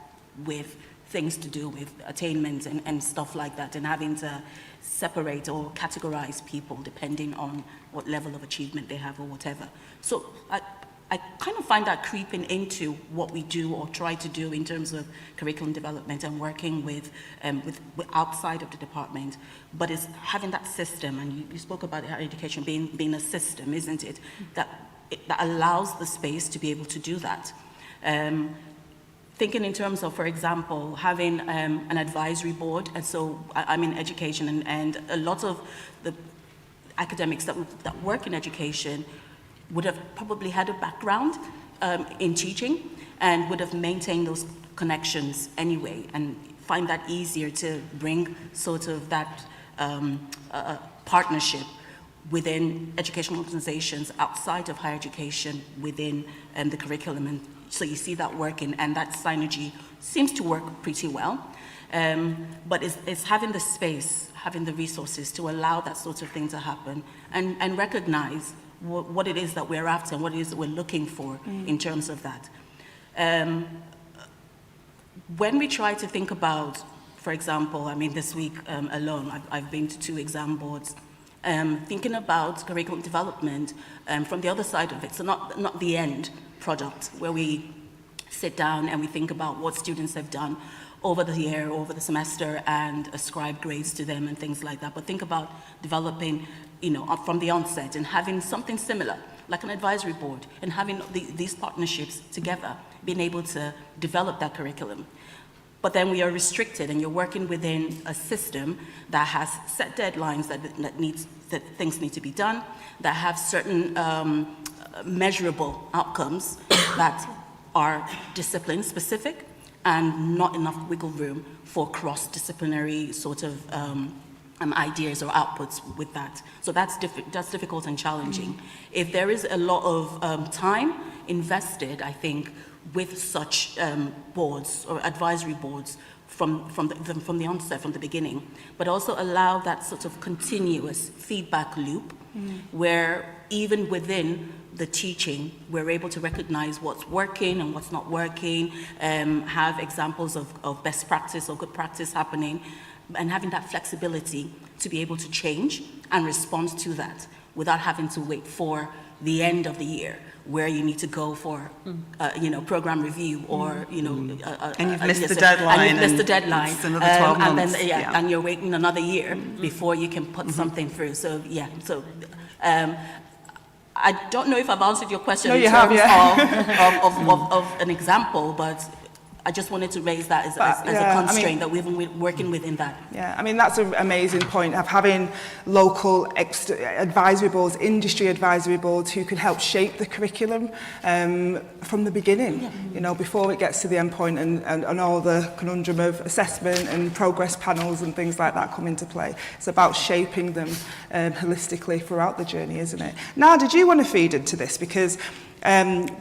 K: with things to do with attainment and stuff like that, and having to separate or categorize people depending on what level of achievement they have or whatever. So I kind of find that creeping into what we do or try to do in terms of curriculum development and working with outside of the department, but it's having that system, and you spoke about higher education being a system, isn't it? That allows the space to be able to do that. Thinking in terms of, for example, having an advisory board, and so I'm in education, and a lot of the academics that work in education would have probably had a background in teaching and would have maintained those connections anyway, and find that easier to bring sort of that partnership within educational organizations outside of higher education within the curriculum. And so you see that working, and that synergy seems to work pretty well. But it's having the space, having the resources to allow that sort of thing to happen, and recognize what it is that we're after and what it is that we're looking for in terms of that. When we try to think about, for example, I mean, this week alone, I've been to 2 exam boards, thinking about curriculum development from the other side of it, so not the end product, where we sit down and we think about what students have done over the year, over the semester, and ascribe grades to them and things like that, but think about developing, you know, from the onset and having something similar, like an advisory board, and having these partnerships together, being able to develop that curriculum. But then we are restricted, and you're working within a system that has set deadlines that things need to be done, that have certain measurable outcomes that are discipline specific, and not enough wiggle room for cross-disciplinary sort of ideas or outputs with that. So that's difficult and challenging. If there is a lot of time invested, I think, with such boards or advisory boards from the onset, from the beginning, but also allow that sort of continuous feedback loop where even within the teaching, we're able to recognize what's working and what's not working, have examples of best practice or good practice happening, and having that flexibility to be able to change and respond to that without having to wait for the end of the year, where you need to go for, program review, or,
J: and you've missed the deadline.
K: And you've missed the deadline.
J: It's another 12 months.
K: And then, and you're waiting another year before you can put something through. So, I don't know if I've answered your question in terms of an example, but I just wanted to raise that as a constraint that we've been working within that.
C: Yeah, I mean, that's an amazing point of having local advisory boards, industry advisory boards who can help shape the curriculum from the beginning, before it gets to the end point, and all the conundrum of assessment and progress panels and things like that come into play. It's about shaping them holistically throughout the journey, isn't it? Now, did you want to feed into this? Because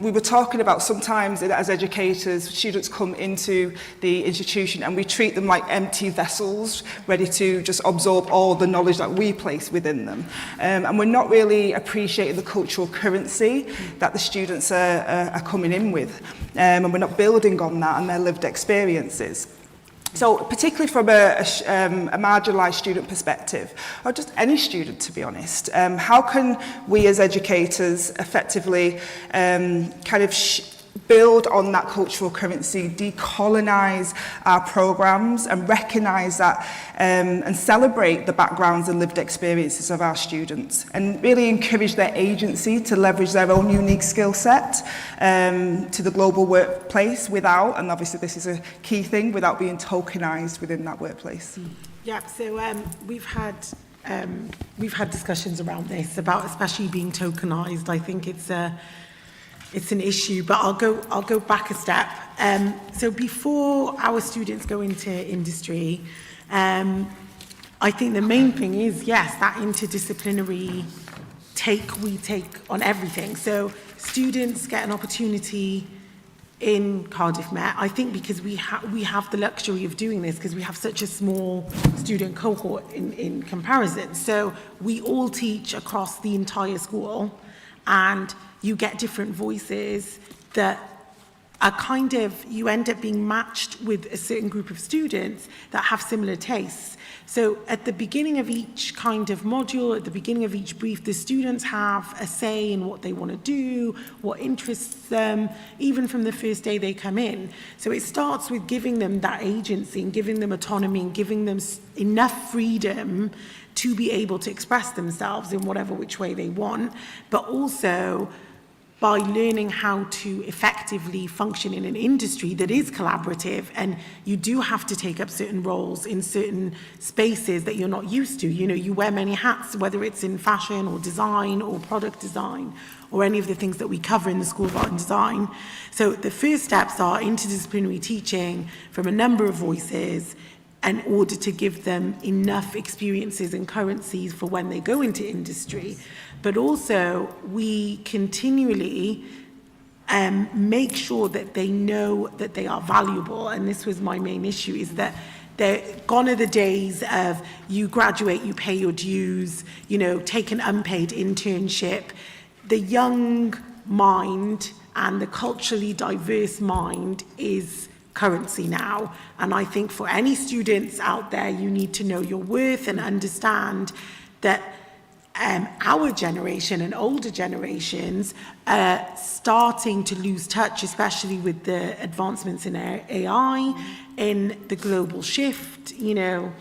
C: we were talking about sometimes as educators, students come into the institution and we treat them like empty vessels, ready to just absorb all the knowledge that we place within them. And we're not really appreciating the cultural currency that the students are coming in with. And we're not building on that and their lived experiences. So particularly from a marginalised student perspective, or just any student, to be honest, how can we as educators effectively build on that cultural currency, decolonise our programmes, and recognise that and celebrate the backgrounds and lived experiences of our students, and really encourage their agency to leverage their own unique skill set to the global workplace without, and obviously this is a key thing, without being tokenised within that workplace.
E: Yeah, so we've had discussions around this, about especially being tokenised. I think it's an issue, but I'll go back a step. So before our students go into industry, I think the main thing is, yes, that interdisciplinary we take on everything. So students get an opportunity in Cardiff Met, I think, because we have the luxury of doing this, because we have such a small student cohort in comparison. So we all teach across the entire school, and you get different voices that you end up being matched with a certain group of students that have similar tastes. So at the beginning of each kind of module, at the beginning of each brief, the students have a say in what they want to do, what interests them, even from the first day they come in. So it starts with giving them that agency and giving them autonomy and giving them enough freedom to be able to express themselves in whatever which way they want, but also by learning how to effectively function in an industry that is collaborative, and you do have to take up certain roles in certain spaces that you're not used to. You know, you wear many hats, whether it's in fashion or design or product design or any of the things that we cover in the School of Art and Design. So the first steps are interdisciplinary teaching from a number of voices in order to give them enough experiences and currencies for when they go into industry. But also, we continually make sure that they know that they are valuable. And this was my main issue, is that gone are the days of you graduate, you pay your dues, you know, take an unpaid internship. The young mind and the culturally diverse mind is currency now. And I think for any students out there, you need to know your worth and understand that our generation and older generations are starting to lose touch, especially with the advancements in AI, in the global shift. You know,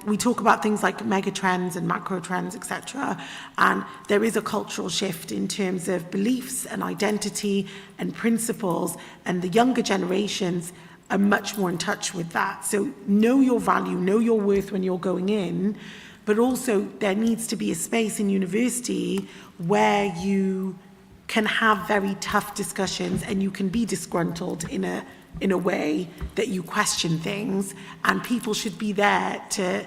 E: we talk about things like mega trends and macro trends, etc. And there is a cultural shift in terms of beliefs and identity and principles, and the younger generations are much more in touch with that. So know your value, know your worth when you're going in. But also there needs to be a space in university where you can have very tough discussions and you can be disgruntled in a way that you question things, and people should be there to,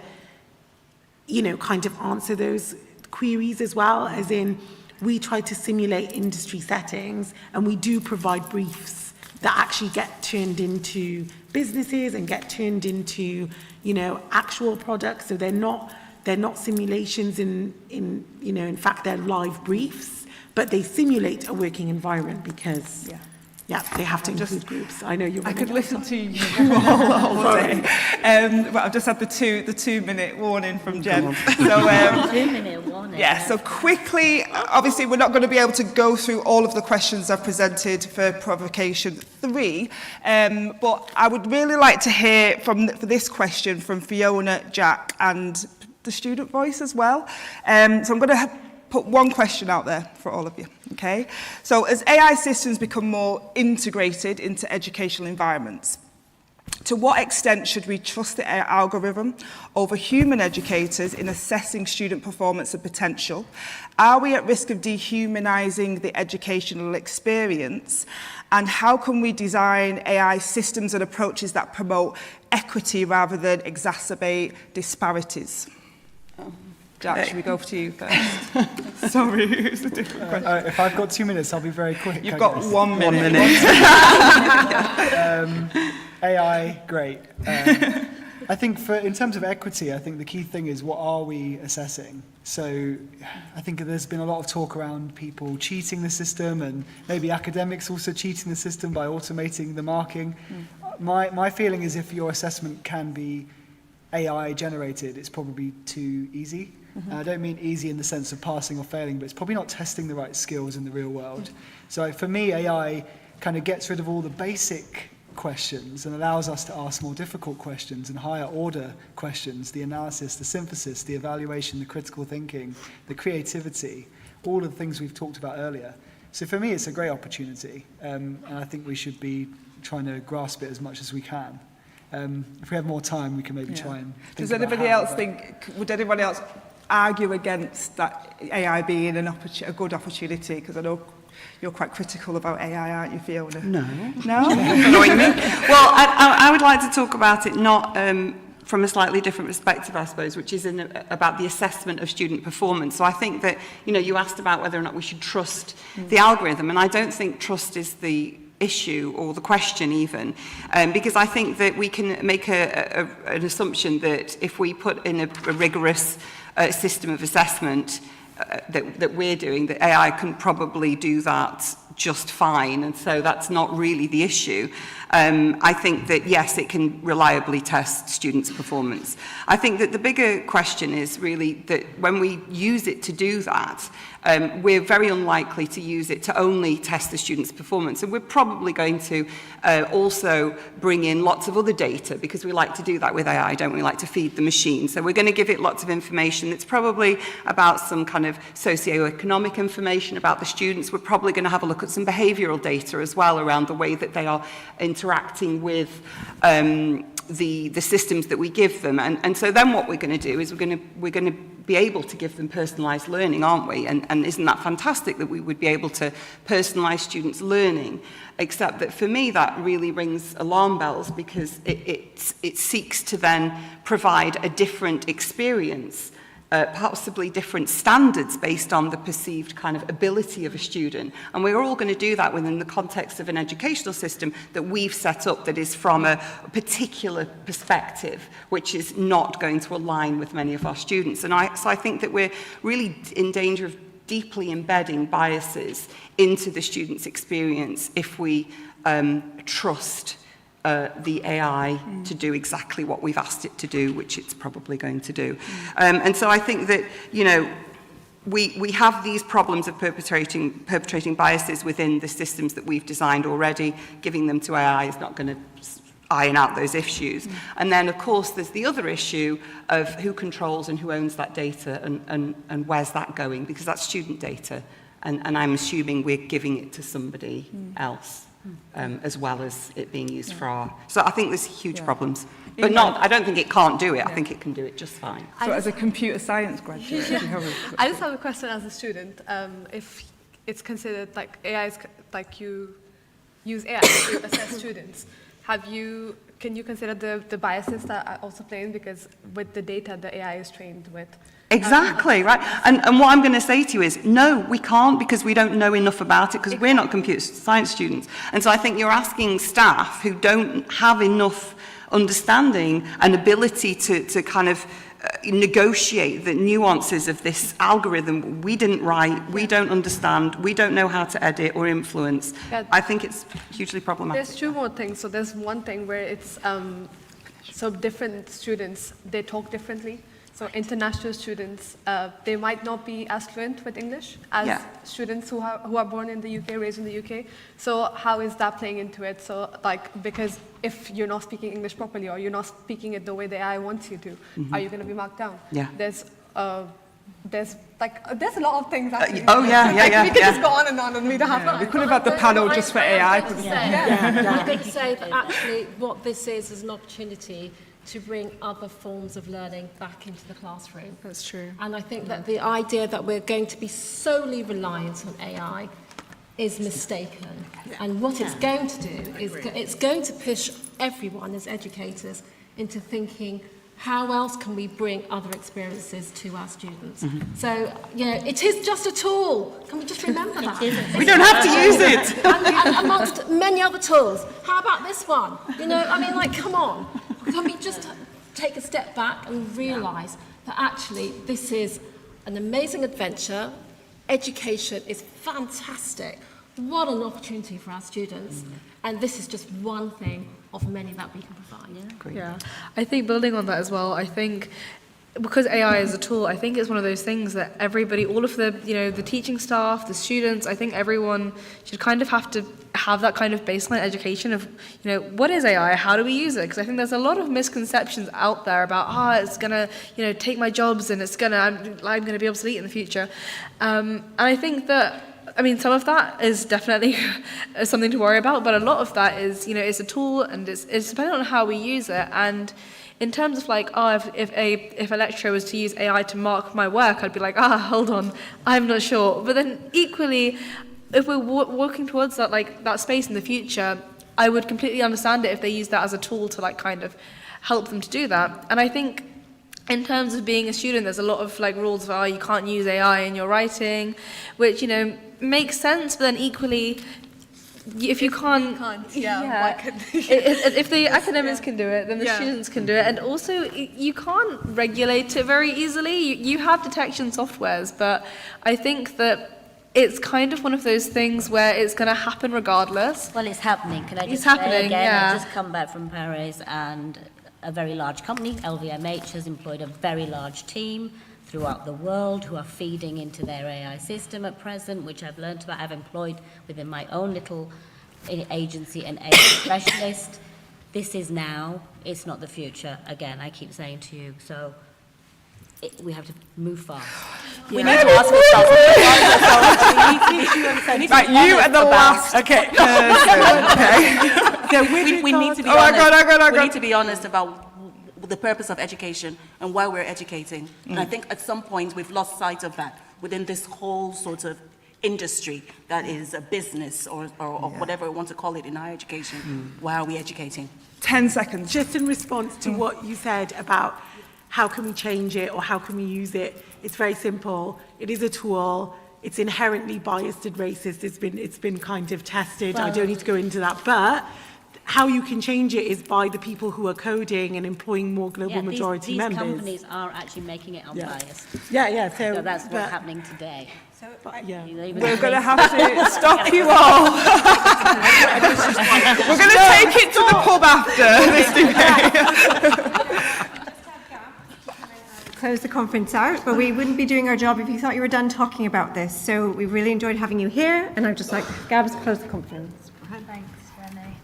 E: you know, kind of answer those queries as well. As in, we try to simulate industry settings and we do provide briefs that actually get turned into businesses and get turned into, you know, actual products. So they're not simulations in you know, in fact, they're live briefs, but they simulate a working environment because, they have to include groups. I know you're.
C: I could listen to you all day. But I've just had the 2-minute warning from Jen. So,
I: 2-minute warning.
C: yeah, so quickly, obviously we're not going to be able to go through all of the questions I've presented for provocation 3, but I would really like to hear for this question from Fiona, Jack and the student voice as well. So I'm going to put one question out there for all of you, okay? So as AI systems become more integrated into educational environments, to what extent should we trust the AI algorithm over human educators in assessing student performance and potential? Are we at risk of dehumanizing the educational experience? And how can we design AI systems and approaches that promote equity rather than exacerbate disparities? Jack, should we go to you first? Sorry, it's a different question.
D: If I've got 2 minutes, I'll be very quick.
C: You've got 1 minute.
D: AI, great. I think in terms of equity, I think the key thing is what are we assessing? So I think there's been a lot of talk around people cheating the system and maybe academics also cheating the system by automating the marking. My feeling is if your assessment can be AI generated, it's probably too easy. And I don't mean easy in the sense of passing or failing, but it's probably not testing the right skills in the real world. So for me, AI kind of gets rid of all the basic questions and allows us to ask more difficult questions and higher order questions, the analysis, the synthesis, the evaluation, the critical thinking, the creativity, all of the things we've talked about earlier. So for me, it's a great opportunity, and I think we should be trying to grasp it as much as we can. If we have more time, we can maybe try and think
C: Does
D: about
C: anybody
D: how,
C: else think, would anybody else argue against that AI being a good opportunity? Because I know you're quite critical about AI, aren't you, Fiona?
J: No.
C: No?
J: Annoying me. Well, I would like to talk about it not from a slightly different perspective, I suppose, which is about the assessment of student performance. So I think that, you know, you asked about whether or not we should trust the algorithm, and I don't think trust is the issue or the question even, because I think that we can make an assumption that if we put in a rigorous system of assessment that we're doing, that AI can probably do that just fine, and so that's not really the issue. I think that, yes, it can reliably test students' performance. I think that the bigger question is really that when we use it to do that, we're very unlikely to use it to only test the students' performance. And we're probably going to also bring in lots of other data, because we like to do that with AI, don't we? Like to feed the machine. So we're going to give it lots of information that's probably about some kind of socioeconomic information about the students. We're probably going to have a look at some behavioural data as well around the way that they are interacting with the systems that we give them. And so then what we're going to do is we're going to be able to give them personalised learning, aren't we? And isn't that fantastic that we would be able to personalise students' learning? Except that for me, that really rings alarm bells, because it seeks to then provide a different experience, possibly different standards based on the perceived kind of ability of a student. And we're all going to do that within the context of an educational system that we've set up that is from a particular perspective, which is not going to align with many of our students. And so I think that we're really in danger of deeply embedding biases into the student's experience if we trust the AI to do exactly what we've asked it to do, which it's probably going to do. And so I think that, you know, we have these problems of perpetrating biases within the systems that we've designed already. Giving them to AI is not going to iron out those issues. And then, of course, there's the other issue of who controls and who owns that data, and where's that going, because that's student data. And I'm assuming we're giving it to somebody else. As well as it being used for our... So I think there's huge problems. But not, I don't think it can't do it. I think it can do it just fine.
C: So as a computer science graduate, do you have a...
G: I just have a question as a student. If it's considered like AI is like you use AI to assess students, can you consider the biases that are also playing, because with the data the AI is trained with?
J: Exactly, right. And what I'm going to say to you is, no, we can't, because we don't know enough about it, because we're not computer science students. And so I think you're asking staff who don't have enough understanding and ability to kind of negotiate the nuances of this algorithm we didn't write, we don't understand, we don't know how to edit or influence.
G: Yeah.
J: I think it's hugely problematic.
G: There's two more things. So there's one thing where it's so different students, they talk differently. So international students, they might not be as fluent with English as students who are born in the UK, raised in the UK. So how is that playing into it? So like, because if you're not speaking English properly, or you're not speaking it the way the AI wants you to, are you going to be marked down?
J: Yeah.
G: There's a lot of things actually.
J: We
G: could just go on and we don't have time.
C: We could have had the panel just for AI.
B: I'm going to say that actually what this is an opportunity to bring other forms of learning back into the classroom.
F: That's true.
B: And I think that the idea that we're going to be solely reliant on AI is mistaken. And what it's going to do is it's going to push everyone as educators into thinking, how else can we bring other experiences to our students? So, you know, it is just a tool. Can we just remember that?
J: We don't have to use it.
B: and amongst many other tools. How about this one? You know, I mean, like, come on. Can we just take a step back and realise that actually this is an amazing adventure? Education is fantastic. What an opportunity for our students. And this is just one thing of many that we can provide.
F: Yeah, I think building on that as well, I think because AI is a tool, I think it's one of those things that everybody, all of the, you know, the teaching staff, the students, I think everyone should kind of have to have that kind of baseline education of, you know, what is AI? How do we use it? Because I think there's a lot of misconceptions out there about, it's going to, you know, take my jobs and it's going to, I'm going to be obsolete in the future. And I think that, I mean, some of that is definitely something to worry about, but a lot of that is, you know, it's a tool and it's dependent on how we use it. And in terms of like, if a lecturer was to use AI to mark my work, I'd be like, hold on, I'm not sure. But then equally, if we're working towards that, like that space in the future, I would completely understand it if they use that as a tool to like kind of help them to do that. And I think in terms of being a student, there's a lot of like rules of, you can't use AI in your writing, which, you know, makes sense, but then equally, if you can't, if the academics can do it, then the students can do it. And also, you can't regulate it very easily. You have detection softwares, but I think that it's kind of one of those things where it's going to happen regardless.
I: Well, it's happening. Can I just
F: It's
I: say
F: happening,
I: again,
F: yeah.
I: I've just come back from Paris, and a very large company, LVMH, has employed a very large team throughout the world who are feeding into their AI system at present, which I've learned about. I've employed within my own little agency an AI specialist. This is now, it's not the future. Again, I keep saying to you, so we have to move fast.
K: We need to ask ourselves.
C: Like you are the last person. Okay.
K: We need to be
C: Oh my
K: honest.
C: God.
K: We need to be honest about the purpose of education and why we're educating. And I think at some point we've lost sight of that within this whole sort of industry that is a business or whatever we want to call it in higher education. Why are we educating?
C: 10 seconds.
E: Just in response to what you said about how can we change it or how can we use it, it's very simple. It is a tool. It's inherently biased and racist. It's been kind of tested. I don't need to go into that. But how you can change it is by the people who are coding and employing more global majority
I: these
E: members.
I: companies are actually making it unbiased.
E: Yeah.
I: So that's what's happening today.
E: Yeah.
C: We're going to have to stop you all. We're going to take it to the pub after this debate.
A: Close the conference out, but we wouldn't be doing our job if you thought you were done talking about this. So we really enjoyed having you here, and I'd just like Gabs to close the conference.
L: Thanks, Renee.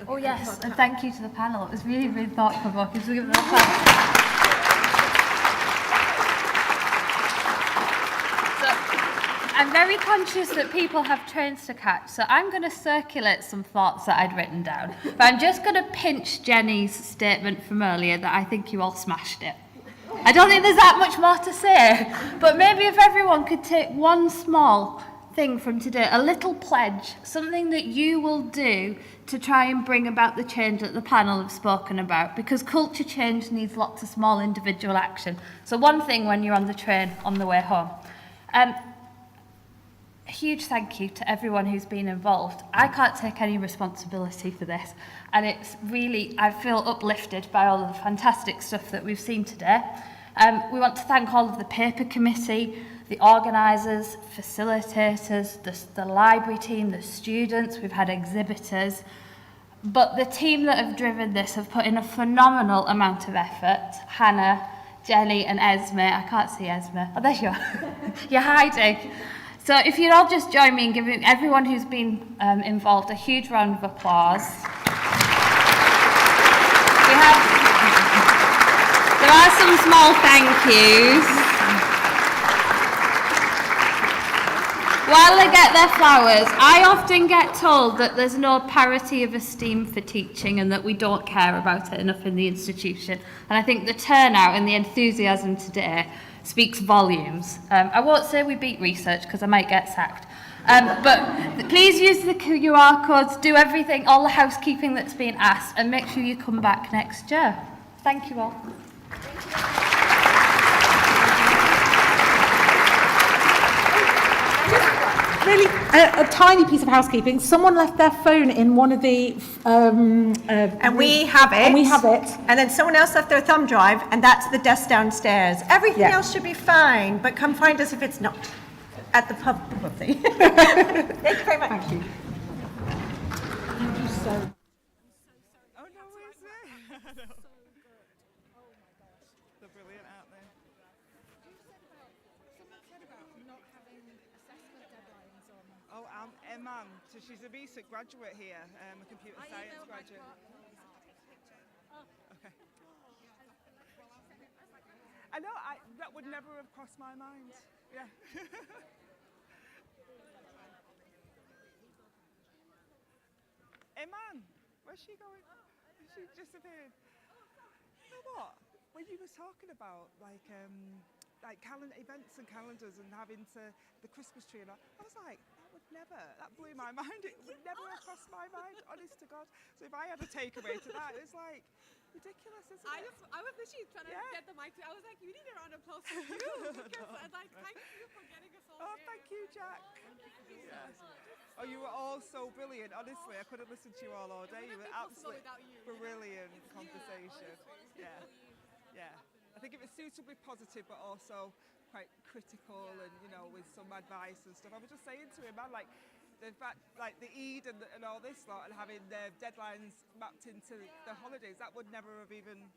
L: Oh yes, and thank you to the panel. It was really, really thought-provoking. So give it a clap. I'm very conscious that people have trains to catch, so I'm going to circulate some thoughts that I'd written down. But I'm just going to pinch Jenny's statement from earlier that I think you all smashed it. I don't think there's that much more to say, but maybe if everyone could take one small thing from today, a little pledge, something that you will do to try and bring about the change that the panel have spoken about, because culture change needs lots of small individual action. So one thing when you're on the train on the way home. A huge thank you to everyone who's been involved. I can't take any responsibility for this, and it's really, I feel uplifted by all of the fantastic stuff that we've seen today. We want to thank all of the paper committee, the organisers, facilitators, the library team, the students, we've had exhibitors, but the team that have driven this have put in a phenomenal amount of effort. Hannah, Jenny and Esme. I can't see Esme. Oh, there you are. You're hiding. So if you'd all just join me in giving everyone who's been involved a huge round of applause. There are some small thank yous. While they get their flowers, I often get told that there's no parity of esteem for teaching and that we don't care about it enough in the institution. And I think the turnout and the enthusiasm today speaks volumes. I won't say we beat research because I might get sacked. But please use the QR codes, do everything, all the housekeeping that's been asked, and make sure you come back next year. Thank you all.
E: Really, a tiny piece of housekeeping. Someone left their phone in one of the...
A: and we have it. And then someone else left their thumb drive, and that's the desk downstairs. Everything else should be fine, but come find us if it's not. At the pub, probably. Thank you very much. Thank you.
E: Thank you so
C: They're brilliant, aren't they? Oh, Emman, so she's a recent graduate here, a computer science graduate. Okay. I know, that would never have crossed my mind. Yeah. Emman, where's she going? She disappeared. You know what? When you were talking about like events and calendars and having the Christmas tree, and I was like, that blew my mind. It would never have crossed my mind, honest to God. So if I had a takeaway to that, it's like ridiculous, isn't it?
M: I was literally trying to get the mic to, I was like, you need a round of applause for you. Because, like, thank you for getting us all here.
C: Thank you, Jack. Yes. Oh, you were all so brilliant. Honestly, I could have listened to you all day. You were absolutely brilliant conversation. Yeah. I think it was suitably positive, but also quite critical and, you know, with some advice and stuff. I was just saying to him, man, like, the fact, like the Eid and all this lot and having the deadlines mapped into the holidays, that would never have even